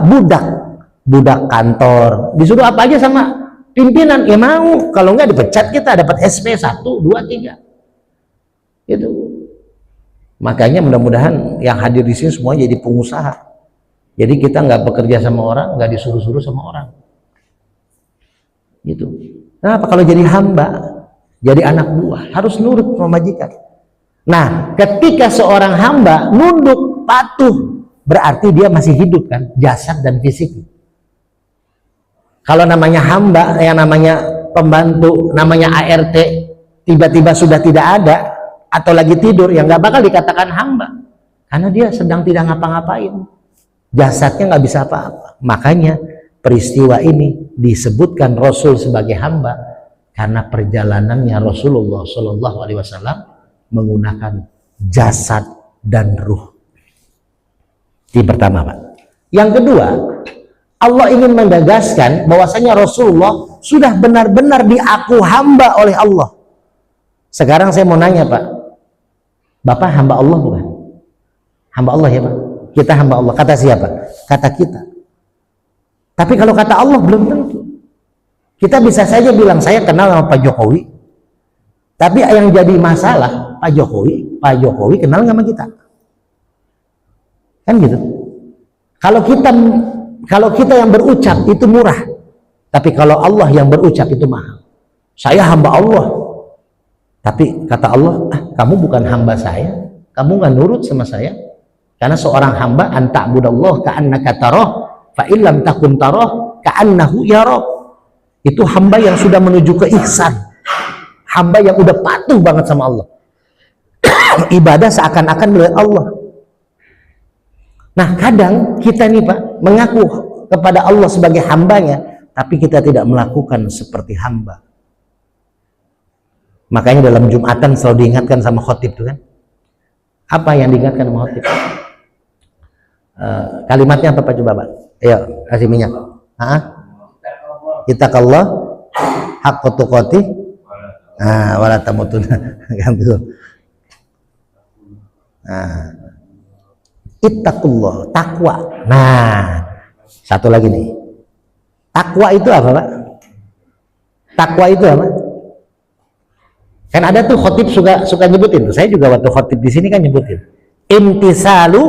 budak kantor. Disuruh apa aja sama pimpinan, ya mau. Kalau enggak dipecat kita, dapat SP 1, 2, 3. Itu. Makanya mudah-mudahan yang hadir di sini semua jadi pengusaha. Jadi kita nggak bekerja sama orang, nggak disuruh-suruh sama orang. Gitu. Kenapa? Kalau jadi hamba, jadi anak buah, harus nurut sama majikan. Nah, ketika seorang hamba nunduk, patuh, berarti dia masih hidup kan, jasad dan fisik. Kalau namanya hamba, yang namanya pembantu, namanya ART, tiba-tiba sudah tidak ada atau lagi tidur, ya nggak bakal dikatakan hamba, karena dia sedang tidak ngapa-ngapain, jasadnya nggak bisa apa-apa. Makanya peristiwa ini disebutkan Rasul sebagai hamba karena perjalanannya Rasulullah SAW menggunakan jasad dan ruh. Ini pertama Pak. Yang kedua, Allah ingin menegaskan bahwasanya Rasulullah sudah benar-benar diaku hamba oleh Allah. Sekarang saya mau nanya Pak, Bapak hamba Allah bukan? Hamba Allah ya Pak? Kita hamba Allah. Kata siapa? Kata kita. Tapi kalau kata Allah belum tentu. Kita bisa saja bilang saya kenal sama Pak Jokowi, Tapi yang jadi masalah Pak Jokowi kenal nggak sama kita? Kan gitu. Kalau kita yang berucap itu murah, tapi kalau Allah yang berucap itu mahal. Saya hamba Allah, tapi kata Allah, kamu bukan hamba saya, kamu nggak nurut sama saya. Karena seorang hamba anta'budallah ka'annaka tarah, fa illam takun tarah ka'annahu yarah. Itu hamba yang sudah menuju ke ihsan, hamba yang udah patuh banget sama Allah. Ibadah seakan-akan melihat Allah. Nah, kadang kita nih Pak mengaku kepada Allah sebagai hambanya, tapi kita tidak melakukan seperti hamba. Makanya dalam Jumatan selalu diingatkan sama khotib tuh kan. Apa yang diingatkan sama khotib? Kalimatnya apa Pak coba Pak? Ayo kasih minyak. Ittaqallah haqqa tuqatih wala tamutunna. Ittaqullah, takwa. Nah, satu lagi nih. Takwa itu apa Pak? Takwa itu apa? Kan ada tuh khotib suka nyebutin. Saya juga waktu khotib di sini kan nyebutin. Imtisalu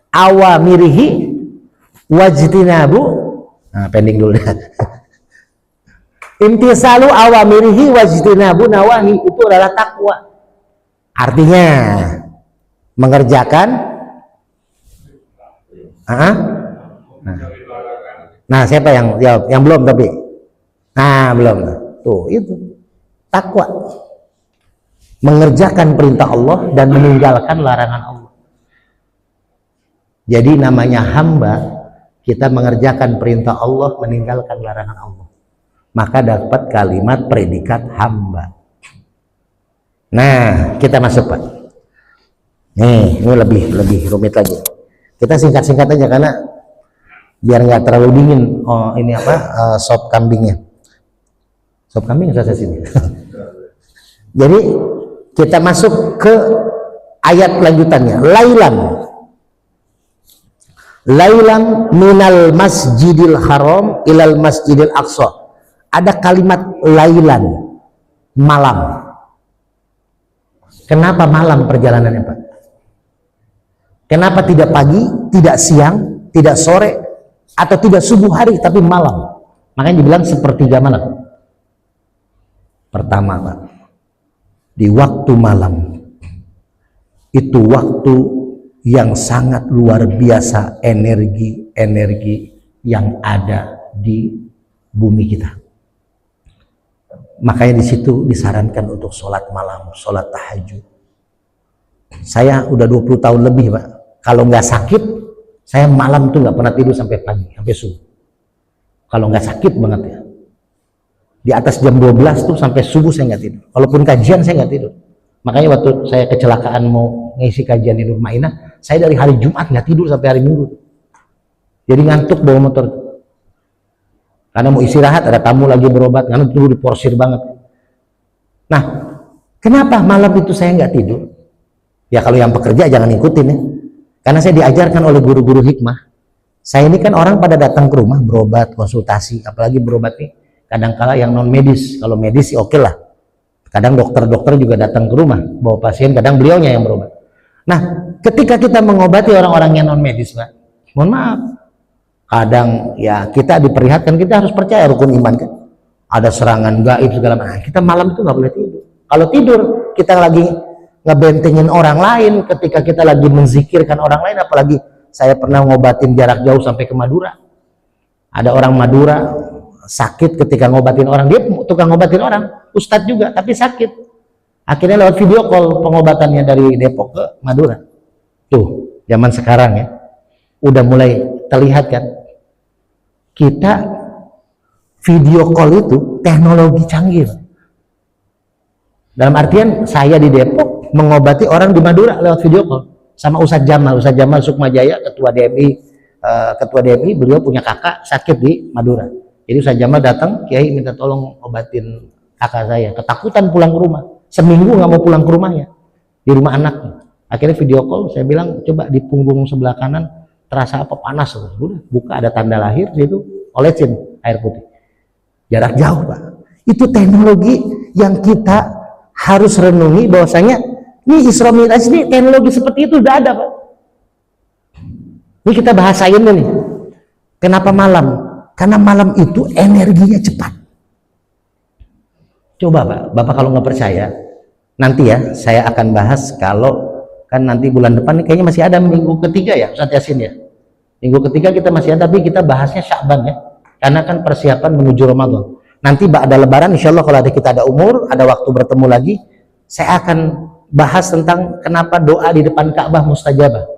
awamirihi wajtinabu. Nah, pending dulu dah. Imtisalu awamirihi wajtinabu nawahi, itu adalah takwa. Artinya mengerjakan nah siapa yang jawab? Yang belum tapi belum tuh, itu takwa, mengerjakan perintah Allah dan meninggalkan larangan Allah. Jadi namanya hamba, kita mengerjakan perintah Allah, meninggalkan larangan Allah, maka dapat kalimat predikat hamba. Nah, kita masuk Pak. Nih, ini lebih rumit lagi. Kita singkat-singkat aja karena biar nggak terlalu dingin. Oh, ini apa? Sop kambingnya. Sop kambing saya sini. Jadi kita masuk ke ayat lanjutannya. Lailan minal masjidil haram ilal masjidil aqsa. Ada kalimat lailan, malam. Kenapa malam perjalanannya Pak? Kenapa tidak pagi, tidak siang, tidak sore, atau tidak subuh hari, tapi malam? Makanya dibilang sepertiga malam. Pertama Pak, di waktu malam, itu waktu yang sangat luar biasa energi yang ada di bumi kita. Makanya di situ disarankan untuk sholat malam, sholat tahajud. Saya udah 20 tahun lebih Pak, kalau nggak sakit, saya malam tuh nggak pernah tidur sampai pagi, sampai subuh. Kalau nggak sakit banget ya, di atas jam 12 tuh sampai subuh saya nggak tidur. Walaupun kajian saya nggak tidur. Makanya waktu saya kecelakaan mau ngisi kajian di Nur Mainah, saya dari hari Jumat nggak tidur sampai hari Minggu. Jadi ngantuk bawa motor. Karena mau istirahat, ada tamu lagi berobat, karena dulu diporsir banget. Nah, kenapa malam itu saya nggak tidur? Ya kalau yang pekerja jangan ikutin ya. Karena saya diajarkan oleh guru-guru hikmah. Saya ini kan orang pada datang ke rumah berobat, konsultasi, apalagi berobat nih. Kadang-kala yang non medis, kalau medis sih oke lah. Kadang dokter-dokter juga datang ke rumah bawa pasien, kadang beliaunya yang berobat. Nah, ketika kita mengobati orang-orang yang non medis, Pak, mohon maaf, kadang ya kita diperlihatkan, kita harus percaya rukun iman kan. Ada serangan gaib segala macam. Kita malam itu nggak boleh tidur. Kalau tidur kita lagi ngebentengin orang lain, ketika kita lagi menzikirkan orang lain, apalagi saya pernah ngobatin jarak jauh sampai ke Madura. Ada orang Madura sakit ketika ngobatin orang, dia tukang ngobatin orang, ustadz juga tapi sakit. Akhirnya lewat video call pengobatannya dari Depok ke Madura. Tuh, zaman sekarang ya. Udah mulai terlihat kan. Kita video call itu teknologi canggih. Dalam artian saya di Depok mengobati orang di Madura lewat video call sama Ustadz Jamal Sukmajaya, ketua DMI, beliau punya kakak sakit di Madura. Jadi Ustadz Jamal datang, Kiai minta tolong obatin kakak saya, ketakutan pulang ke rumah, seminggu nggak mau pulang ke rumahnya, di rumah anaknya. Akhirnya video call, saya bilang coba di punggung sebelah kanan terasa apa, panas, udah buka ada tanda lahir situ, olesin air putih, jarak jauh Pak. Itu teknologi yang kita harus renungi bahwasanya ini Isra Mi'raj ini teknologi seperti itu udah ada, Pak. Ini kita bahasain nih. Kenapa malam? Karena malam itu energinya cepat. Coba Pak, Bapak kalau nggak percaya, nanti ya saya akan bahas kalau kan nanti bulan depan kayaknya masih ada minggu ketiga ya Ustaz Yasin ya. Minggu ketiga kita masih ada, tapi kita bahasnya Sya'ban ya. Karena kan persiapan menuju Ramadan. Nanti ada lebaran insya Allah kalau kita ada umur, ada waktu bertemu lagi, saya akan bahas tentang kenapa doa di depan Ka'bah mustajabah.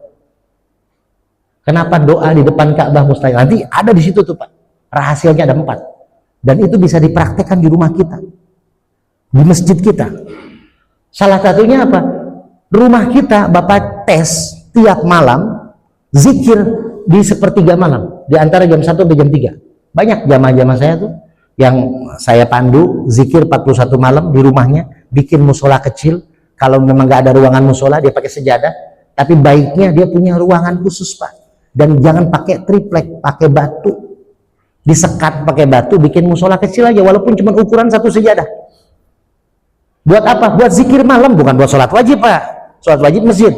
Kenapa doa di depan Ka'bah mustajabah? Nanti ada di situ tuh Pak. Rahasianya ada 4. Dan itu bisa dipraktekkan di rumah kita. Di masjid kita. Salah satunya apa? Rumah kita Bapak tes tiap malam zikir di sepertiga malam. Di antara jam 1 sampai jam 3. Banyak jamaah-jamaah saya tuh yang saya pandu zikir 41 malam di rumahnya, bikin musola kecil. Kalau memang nggak ada ruangan musola dia pakai sejadah, tapi baiknya dia punya ruangan khusus Pak. Dan jangan pakai triplek, pakai batu, disekat pakai batu, bikin musola kecil aja walaupun cuma ukuran 1 sejadah. Buat apa? Buat zikir malam, bukan buat sholat wajib Pak. Sholat wajib masjid,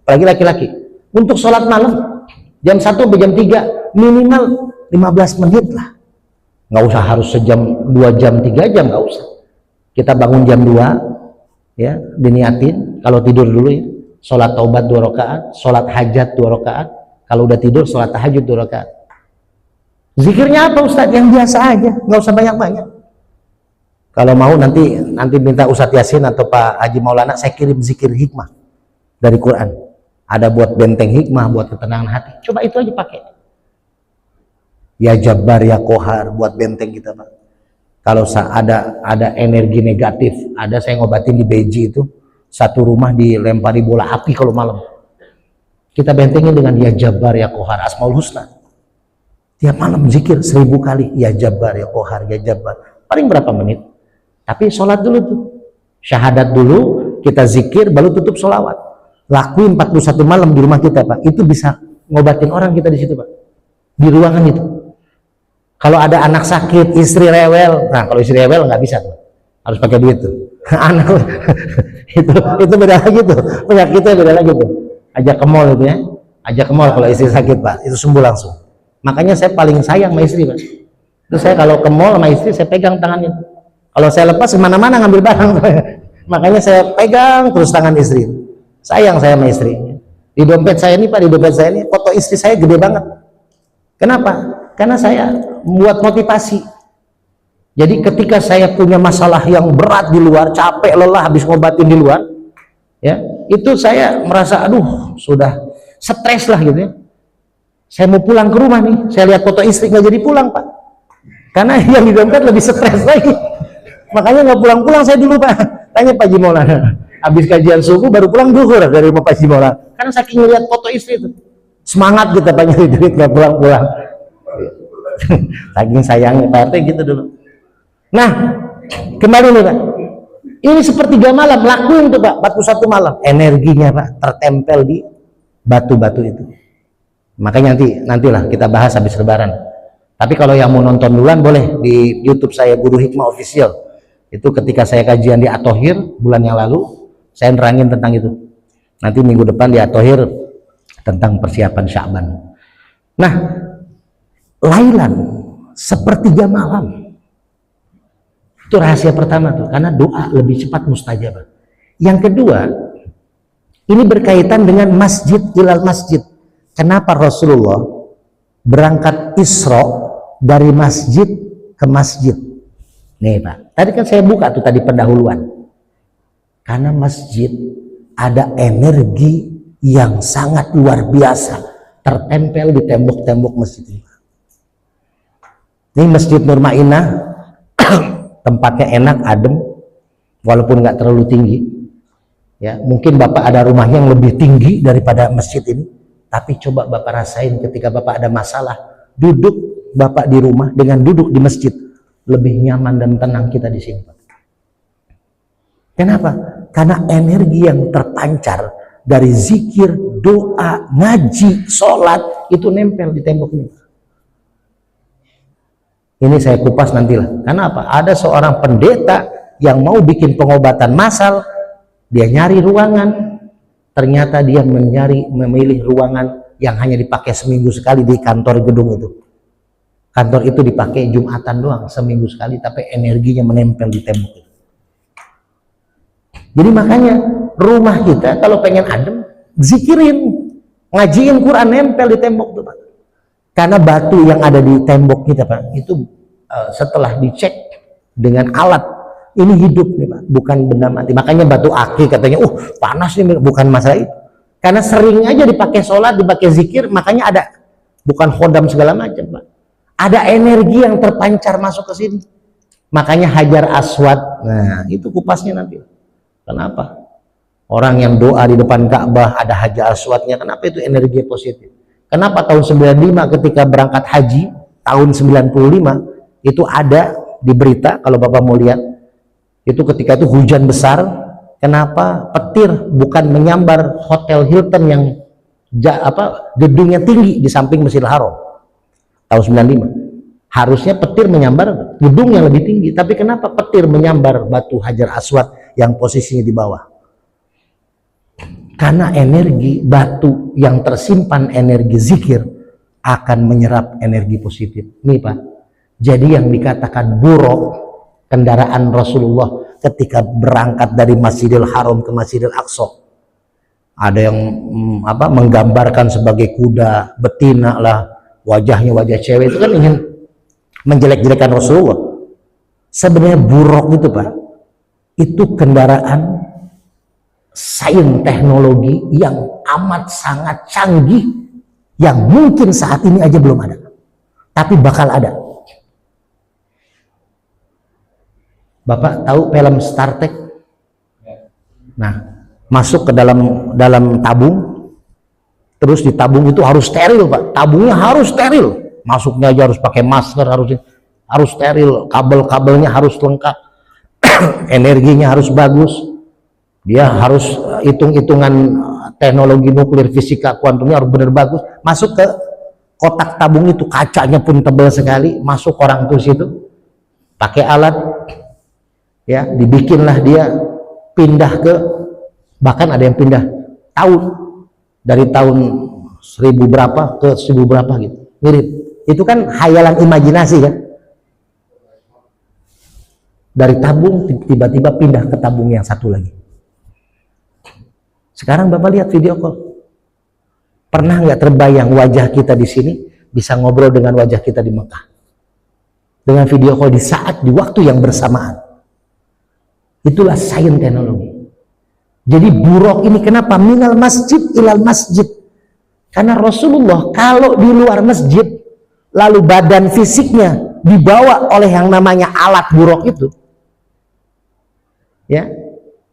apalagi laki-laki. Untuk sholat malam jam 1 sampai jam 3 minimal 15 menit lah. Nggak usah harus sejam, 2 jam, 3 jam, nggak usah. Kita bangun jam 2 ya, diniatin kalau tidur dulu ya, sholat taubat 2 rakaat, sholat hajat 2 rakaat, kalau udah tidur sholat tahajud 2 rakaat. Zikirnya apa Ustadz? Yang biasa aja, nggak usah banyak-banyak. Kalau mau nanti minta Ustadz Yasin atau Pak Haji Maulana saya kirim zikir hikmah dari Quran. Ada buat benteng hikmah, buat ketenangan hati. Coba itu aja pakai. Ya Jabbar ya Kohar buat benteng kita Pak. Kalau ada energi negatif, ada saya ngobatin di Beji itu, satu rumah dilempari bola api kalau malam. Kita bentengin dengan ya Jabbar ya Kohar, Asmaul Husna. Tiap malam zikir 1000 kali ya Jabbar ya Kohar ya Jabbar. Paling berapa menit? Tapi sholat dulu tuh, syahadat dulu, kita zikir, baru tutup sholawat. Lakuin 41 malam di rumah kita Pak. Itu bisa ngobatin orang kita di situ Pak. Di ruangan itu. Kalau ada anak sakit, istri rewel, nah kalau istri rewel nggak bisa tuh, harus pakai duit tuh. Anak itu beda lagi tuh, penyakitnya beda lagi tuh. Ajak ke mall itu ya, ajak ke mall kalau istri sakit Pak, itu sembuh langsung. Makanya saya paling sayang sama istri Pak. Itu saya kalau ke mall sama istri saya pegang tangannya. Kalau saya lepas kemana-mana ngambil barang, makanya saya pegang terus tangan istri. Sayang saya sama istri. Di dompet saya ini Pak, di dompet saya ini foto istri saya gede banget. Kenapa? Karena saya membuat motivasi. Jadi ketika saya punya masalah yang berat di luar, capek, lelah, habis ngobatin di luar, ya itu saya merasa aduh sudah stres lah gitu ya. Saya mau pulang ke rumah nih, saya lihat foto istri nggak jadi pulang Pak, karena yang di dompet lebih stres lagi. Makanya nggak pulang-pulang saya dulu Pak. Tanya Pak Haji Maulana, habis kajian subuh baru pulang duhur dari rumah Pak Haji Maulana. Karena saking lihat foto istri itu, semangat kita Pak nyari duit nggak pulang-pulang. Saking sayangnya Pak RT gitu dulu. Nah, kembali nih Pak. Ini sepertiga malam, lakuin tuh Pak, 41 malam. Energinya Pak tertempel di batu-batu itu. Makanya nantilah kita bahas habis lebaran. Tapi kalau yang mau nonton duluan boleh di YouTube saya Guru Hikmah Official. Itu ketika saya kajian di At-Thohir bulan yang lalu, saya nerangin tentang itu. Nanti minggu depan di At-Thohir tentang persiapan Sya'ban. Nah, lailan sepertiga malam itu rahasia pertama tuh, karena doa lebih cepat mustajabah. Yang kedua, ini berkaitan dengan masjid ilal masjid. Kenapa Rasulullah berangkat Isra dari masjid ke masjid? Nih Pak, tadi kan saya buka tuh tadi pendahuluan. Karena masjid ada energi yang sangat luar biasa tertempel di tembok-tembok masjid ini. Ini Masjid Nur Ma'inah, tempatnya enak, adem, walaupun nggak terlalu tinggi. Ya, mungkin Bapak ada rumahnya yang lebih tinggi daripada masjid ini, tapi coba Bapak rasain ketika Bapak ada masalah, duduk Bapak di rumah dengan duduk di masjid, lebih nyaman dan tenang kita di sini. Kenapa? Karena energi yang terpancar dari zikir, doa, ngaji, sholat itu nempel di tembok ini. Ini saya kupas nantilah. Karena apa? Ada seorang pendeta yang mau bikin pengobatan massal, dia nyari ruangan, ternyata dia memilih ruangan yang hanya dipakai seminggu sekali di kantor gedung itu. Kantor itu dipakai Jumatan doang, seminggu sekali, tapi energinya menempel di tembok itu. Jadi makanya rumah kita kalau pengen adem, zikirin, ngajiin Quran, nempel di tembok tuh Pak. Karena batu yang ada di tembok kita Pak, itu setelah dicek dengan alat, ini hidup nih Pak, bukan benda mati. Makanya batu aki katanya, panas nih, bukan masalah itu. Karena sering aja dipakai sholat, dipakai zikir, makanya ada, bukan khodam segala macam Pak. Ada energi yang terpancar masuk ke sini. Makanya Hajar Aswad, nah itu kupasnya nanti. Kenapa? Orang yang doa di depan Ka'bah ada Hajar Aswadnya, kenapa itu energi positif? Kenapa tahun 95 ketika berangkat haji, tahun 95, itu ada di berita, kalau Bapak mau lihat, itu ketika itu hujan besar, kenapa petir bukan menyambar Hotel Hilton yang gedungnya tinggi di samping Masjidil Haram, tahun 95. Harusnya petir menyambar gedung yang lebih tinggi, tapi kenapa petir menyambar batu Hajar Aswad yang posisinya di bawah? Karena energi batu yang tersimpan energi zikir akan menyerap energi positif. Nih Pak, jadi yang dikatakan buruk kendaraan Rasulullah ketika berangkat dari Masjidil Haram ke Masjidil Aqsa, ada yang menggambarkan sebagai kuda betina lah, wajahnya wajah cewek, itu kan ingin menjelek-jelekan Rasulullah. Sebenarnya buruk itu Pak, itu kendaraan sains teknologi yang amat sangat canggih, yang mungkin saat ini aja belum ada, tapi bakal ada. Bapak tahu film Star Trek? Nah, masuk ke dalam tabung, terus di tabung itu harus steril Pak, tabungnya harus steril, masuknya aja harus pakai masker, harus steril, kabel-kabelnya harus lengkap, energinya harus bagus, dia harus hitung-hitungan teknologi nuklir, fisika kuantumnya harus benar bagus. Masuk ke kotak tabung itu, kacanya pun tebal sekali, masuk orang tuh situ pakai alat, ya dibikinlah dia pindah ke, bahkan ada yang pindah tahun, dari tahun 1000 berapa ke 1000 berapa gitu, mirip. Itu kan hayalan imajinasi kan, dari tabung tiba-tiba pindah ke tabung yang satu lagi. Sekarang Bapak lihat video call, pernah nggak terbayang wajah kita di sini bisa ngobrol dengan wajah kita di Mekah dengan video call di waktu yang bersamaan? Itulah sains teknologi. Jadi buruk ini kenapa? Minal masjid ilal masjid. Karena Rasulullah kalau di luar masjid, lalu badan fisiknya dibawa oleh yang namanya alat buruk itu, ya,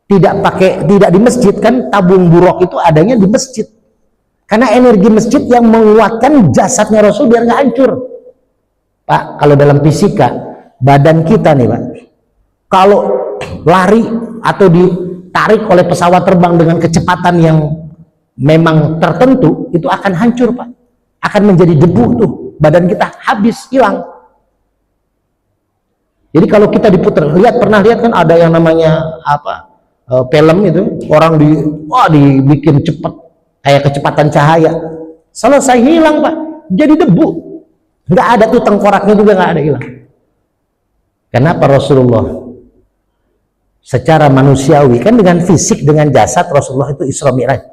tidak di masjid, kan tabung buruk itu adanya di masjid. Karena energi masjid yang menguatkan jasadnya Rasul biar nggak hancur. Pak, kalau dalam fisika badan kita nih Pak, kalau lari atau ditarik oleh pesawat terbang dengan kecepatan yang memang tertentu, itu akan hancur Pak, akan menjadi debu tuh, badan kita habis, hilang. Jadi kalau kita diputar, pernah lihat kan ada yang namanya film itu, orang dibikin cepat kayak kecepatan cahaya, selesai hilang Pak, jadi debu, nggak ada tuh tengkoraknya juga nggak ada, hilang. Kenapa? Rasulullah secara manusiawi kan, dengan fisik, dengan jasad Rasulullah itu Isra Mi'raj.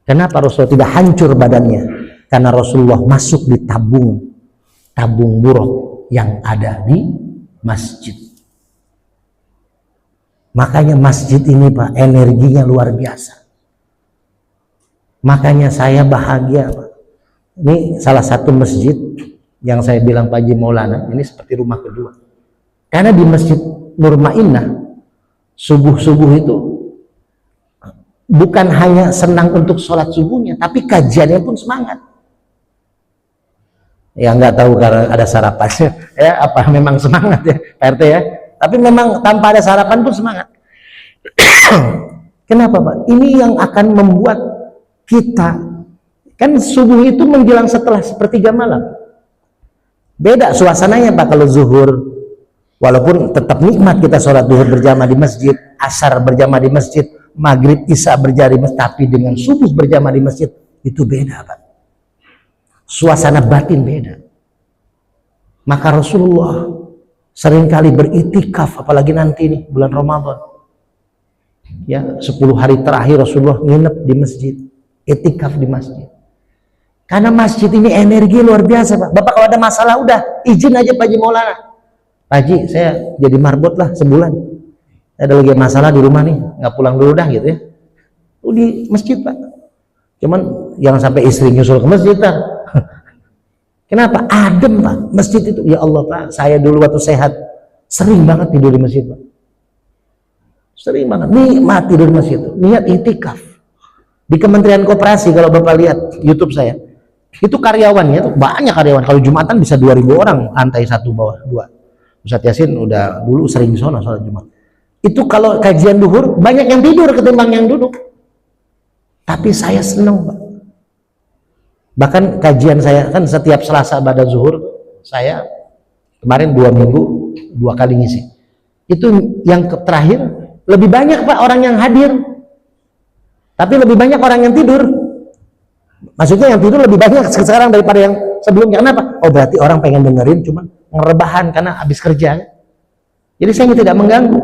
Kenapa Rasulullah tidak hancur badannya? Karena Rasulullah masuk di tabung buruk yang ada di masjid. Makanya masjid ini Pak, energinya luar biasa. Makanya saya bahagia Pak. Ini salah satu masjid yang saya bilang Pak Haji Maulana, ini seperti rumah kedua. Karena di Masjid Nur Mainah, subuh-subuh itu bukan hanya senang untuk sholat subuhnya, tapi kajiannya pun semangat. Ya nggak tahu karena ada sarapannya, ya apa memang semangat ya Pak RT ya. Tapi memang tanpa ada sarapan pun semangat. Kenapa Pak? Ini yang akan membuat kita, kan subuh itu menjelang setelah sepertiga malam. Beda suasananya Pak kalau zuhur. Walaupun tetap nikmat kita sholat duhur berjamaah di masjid, asar berjamaah di masjid, maghrib isya berjamaah di masjid, tapi dengan subuh berjamaah di masjid itu beda Pak. Suasana batin beda. Maka Rasulullah seringkali beritikaf, apalagi nanti nih bulan Ramadan. Ya, 10 hari terakhir Rasulullah nginep di masjid, itikaf di masjid. Karena masjid ini energi luar biasa Pak. Bapak kalau ada masalah udah izin aja Pak Haji Maulana. Pak Haji, saya jadi marbot lah sebulan. Ada lagi masalah di rumah nih, nggak pulang dulu dah gitu ya. Di masjid Pak. Cuman jangan sampai istri nyusul ke masjid Pak. Kenapa? Adem Pak. Masjid itu, ya Allah Pak, saya dulu waktu sehat sering banget tidur di masjid Pak. Sering banget, nikmat tidur di masjid itu. Niat itikaf. Di Kementerian Koperasi kalau Bapak lihat YouTube saya, itu karyawannya tuh banyak karyawan. Kalau Jumatan bisa 2000 orang, lantai 1 bawah 2. Ustadz Yasin udah dulu sering sono sholat Jumat. Itu kalau kajian duhur banyak yang tidur ketimbang yang duduk. Tapi saya senang Pak. Bahkan kajian saya kan setiap Selasa pada zuhur, saya kemarin 2 minggu 2 kali ngisi. Itu yang terakhir lebih banyak Pak orang yang hadir, tapi lebih banyak orang yang tidur. Maksudnya yang tidur lebih banyak sekarang daripada yang sebelumnya. Kenapa? Oh berarti orang pengen dengerin cuma ngerebahan karena habis kerja. Jadi saya tidak mengganggu.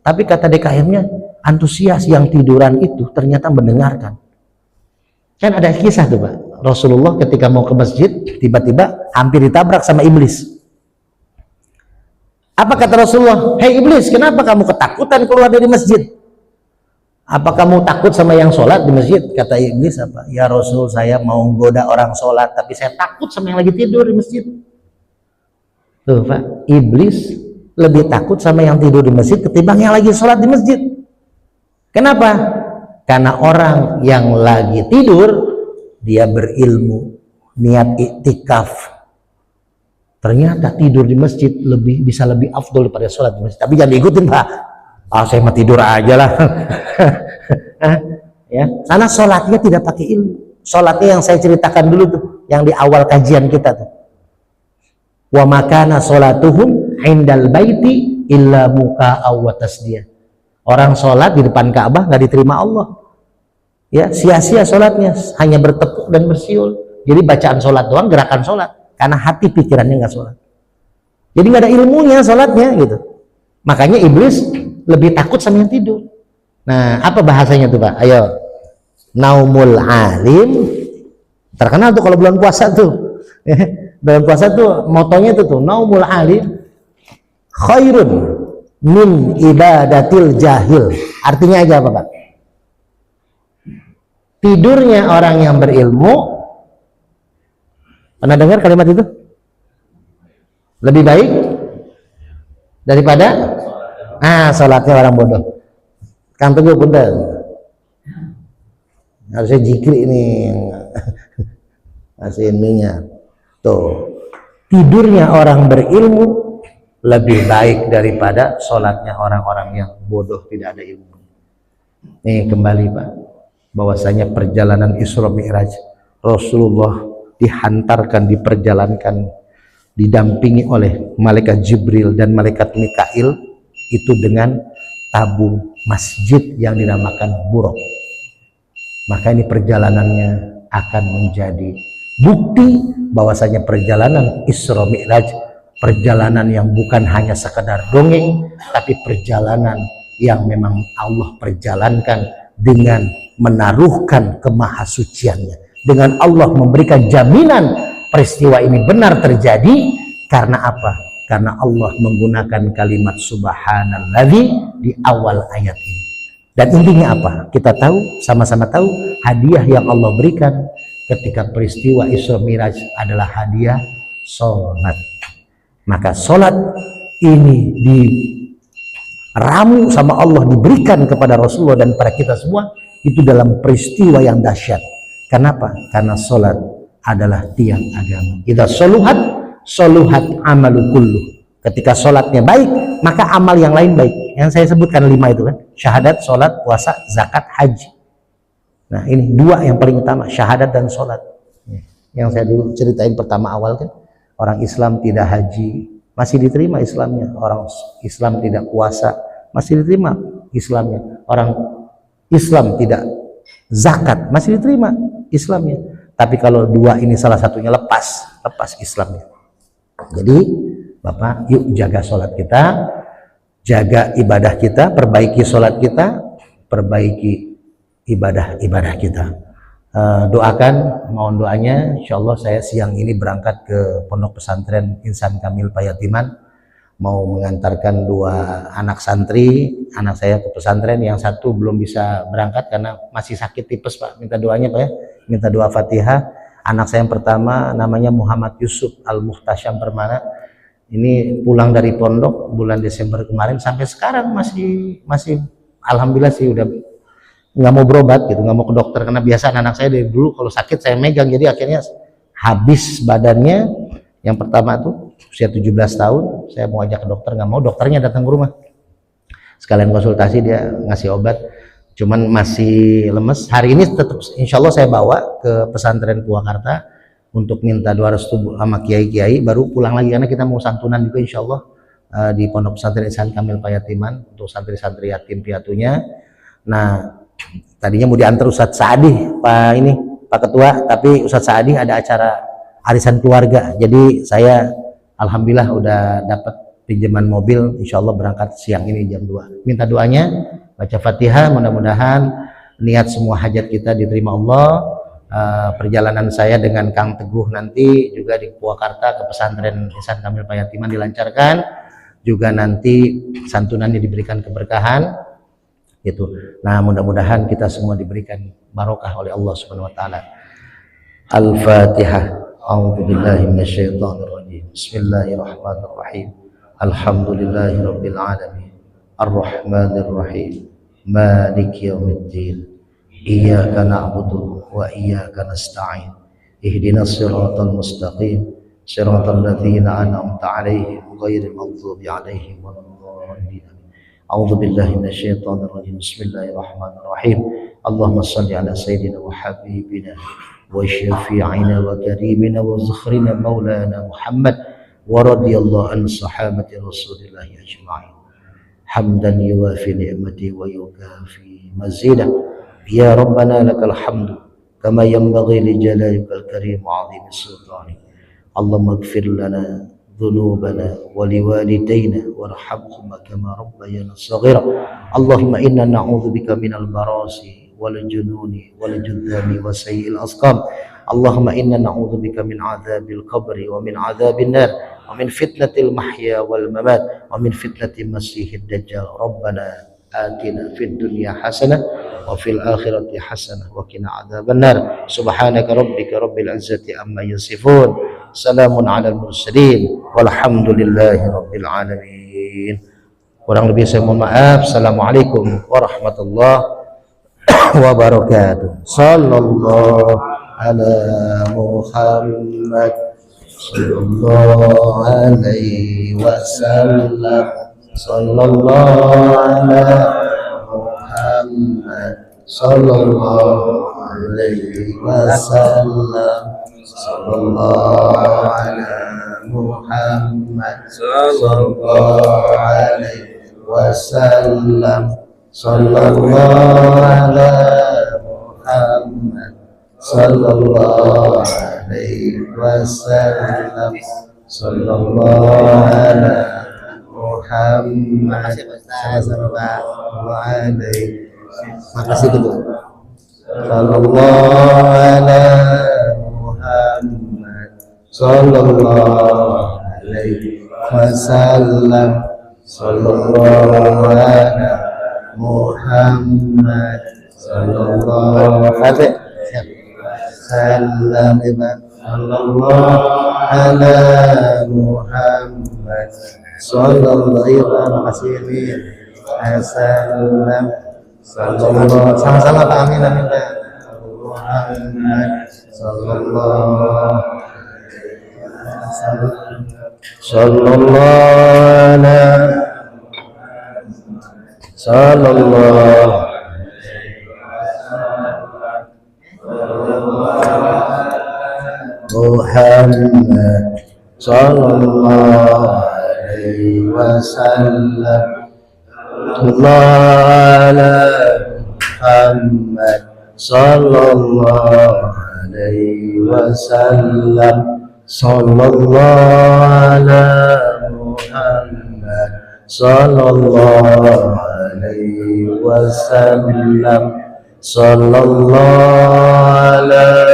Tapi kata DKM-nya, antusias yang tiduran itu ternyata mendengarkan. Kan ada kisah tuh Pak. Rasulullah ketika mau ke masjid, tiba-tiba hampir ditabrak sama iblis. Apa kata Rasulullah? Hei iblis, kenapa kamu ketakutan keluar dari masjid? Apa kamu takut sama yang sholat di masjid? Kata iblis apa? Ya Rasul, saya mau goda orang sholat, tapi saya takut sama yang lagi tidur di masjid. Tuh Pak, iblis lebih takut sama yang tidur di masjid ketimbang yang lagi sholat di masjid. Kenapa? Karena orang yang lagi tidur dia berilmu, niat iktikaf, ternyata tidur di masjid bisa lebih afdol daripada sholat di masjid. Tapi jangan diikutin Pak. Saya mau tidur aja lah. Ya, karena sholatnya tidak pakai ilmu. Sholatnya yang saya ceritakan dulu tuh, yang di awal kajian kita tuh. Wa makana sholatuhum indal baiti illa muka'a wa tasdiyah. Orang sholat di depan Ka'bah nggak diterima Allah. Ya, sia-sia sholatnya, hanya bertepuk dan bersiul. Jadi bacaan sholat doang, gerakan sholat, karena hati pikirannya nggak sholat. Jadi nggak ada ilmunya sholatnya gitu. Makanya iblis lebih takut sama yang tidur. Nah, apa bahasanya tuh Pak? Ayo, naumul alim terkenal tuh kalau bulan puasa tuh. Bulan puasa tuh motonya tuh naumul alim khairun min ibadatil jahil. Artinya aja apa Pak? Tidurnya orang yang berilmu, pernah dengar kalimat itu? Lebih baik daripada sholatnya orang bodoh. Kang Teguh punten, harusnya jikri ini kasihin minyak. Tuh, tidurnya orang berilmu lebih baik daripada sholatnya orang-orang yang bodoh tidak ada ilmu. Nih kembali Pak, bahwasanya perjalanan Isra Mi'raj, Rasulullah dihantarkan, diperjalankan, didampingi oleh malaikat Jibril dan malaikat Mikail itu dengan tabung masjid yang dinamakan Buraq. Maka ini perjalanannya akan menjadi bukti bahwasanya perjalanan Isra Mi'raj perjalanan yang bukan hanya sekedar dongeng, tapi perjalanan yang memang Allah perjalankan dengan menaruhkan kemahasuciannya, dengan Allah memberikan jaminan peristiwa ini benar terjadi. Karena apa? Karena Allah menggunakan kalimat subhanalladzi di awal ayat ini. Dan intinya apa? Kita tahu, sama-sama tahu, hadiah yang Allah berikan ketika peristiwa Isra Mi'raj adalah hadiah sholat. Maka sholat ini diramu sama Allah, diberikan kepada Rasulullah dan para kita semua itu dalam peristiwa yang dahsyat. Kenapa? Karena sholat adalah tiang agama. Idza soluhat amalu kullu. Ketika sholatnya baik, maka amal yang lain baik. Yang saya sebutkan 5 itu kan, syahadat, sholat, puasa, zakat, haji. Nah ini 2 yang paling utama, syahadat dan sholat. Yang saya dulu ceritain pertama awal kan, Orang Islam tidak haji, masih diterima Islamnya. Orang Islam tidak puasa, masih diterima Islamnya. Orang Islam tidak zakat, masih diterima Islamnya. Tapi kalau dua ini salah satunya lepas Islamnya. Jadi Bapak, yuk jaga sholat kita, jaga ibadah kita, perbaiki sholat kita, perbaiki ibadah kita. Doakan, mohon doanya, insya Allah saya siang ini berangkat ke Pondok Pesantren Insan Kamil Payatiman, mau mengantarkan 2 anak santri, anak saya ke pesantren. Yang satu belum bisa berangkat karena masih sakit tipes Pak, minta doanya Pak ya, minta doa Fatihah. Anak saya yang pertama namanya Muhammad Yusuf Al-Muhtasyam Permana, ini pulang dari pondok bulan Desember kemarin, sampai sekarang masih alhamdulillah sih udah nggak mau berobat gitu, nggak mau ke dokter, karena biasa anak saya dari dulu kalau sakit saya megang, jadi akhirnya habis badannya. Yang pertama tuh usia 17 tahun, saya mau ajak ke dokter, nggak mau, dokternya datang ke rumah sekalian konsultasi, dia ngasih obat, cuman masih lemes. Hari ini tetap insya Allah saya bawa ke pesantren Purwakarta untuk minta doa restu sama kiai-kiai, baru pulang lagi karena kita mau santunan juga insya Allah di Pondok Pesantren Insan Kamil Payatiman untuk santri-santri yatim piatunya. Nah, tadinya mau diantar Ustadz Saadi Pak Ketua, tapi Ustadz Saadi ada acara arisan keluarga, jadi saya alhamdulillah udah dapat pinjaman mobil, insya Allah berangkat siang ini jam 2. Minta doanya, baca Fatihah, mudah-mudahan niat semua hajat kita diterima Allah. Perjalanan saya dengan Kang Teguh nanti juga di Purwakarta ke pesantren Insan Kamil Payatiman dilancarkan, juga nanti santunannya diberikan keberkahan gitu. Nah, mudah-mudahan kita semua diberikan barokah oleh Allah Subhanahu wa taala. Al-Fatihah. A'udzu billahi minasyaitonir rajim. Bismillahirrahmanirrahim. Alhamdulillahirabbil alamin. Arrahmanir rahim. Maliki yaumiddin. Iyyaka na'budu wa iyyaka nasta'in. Ihdinas siratal mustaqim. Siratal ladzina an'amta 'alaihim ghairil maghdubi 'alaihim waladdallin. A'udzu billahi minasyaitonir rajim. Bismillahirrahmanirrahim. Allahumma shalli ala sayyidina wa habibina wa syafi'ina wa karimina wa zukhrina maulana Muhammad wa radiyallahu an sahabati Rasulillah ajma'in. Hamdan yuwafi ni'mati wa yukafi mazidah. Ya Rabbana lakal hamdu kama yanbaghi li jalalikal karim wa 'azimi sultanik. Allahumma ighfir lana ذنوبنا ولوالدينا وارحمهما كما ربيانا صغيرا. اللهم إنا نعوذ بك من البراس والجنون والجذام وسيء الأسقام. اللهم إنا نعوذ بك من عذاب القبر ومن عذاب النار ومن فتنة المحيا والممات ومن فتنة المسيح الدجال. ربنا آتنا في الدنيا حسنة وفي الآخرة حسنة وقنا عذاب النار. سبحانك ربك رب العزة عما يصفون. Salamun alal mursalin walhamdulillahi rabbil alamin. Kurang lebih saya mohon maaf. Assalamualaikum warahmatullahi wabarakatuh. Sallallahu ala Muhammad sallallahu alaihi wasallam. Sallallahu ala Muhammad sallallahu alaihi wasallam. Sallallahu ala Muhammad sallallahu alaihi wasallam. Sallallahu ala Muhammad sallallahu alaihi wasallam. Sallallahu ala Muhammad sallallahu alaihi. Makasih dulu. Sallallahu ala Muhammad sallallahu alaihi wasallam. Sallallahu ala Muhammad sallallahu alaihi wasallam. Sallallahu ala Muhammad sallallahu alaihi wasallam. Sallallahu sama-sama Pak, amin amin Pak. Muhammad sallallahu Muhammad sallallahu alaihi wasallam. Ala Muhammad sallallahu alaihi wasallam. Sallallahu ala Muhammad sallallahu alaihi wasallam. Sallallahu ala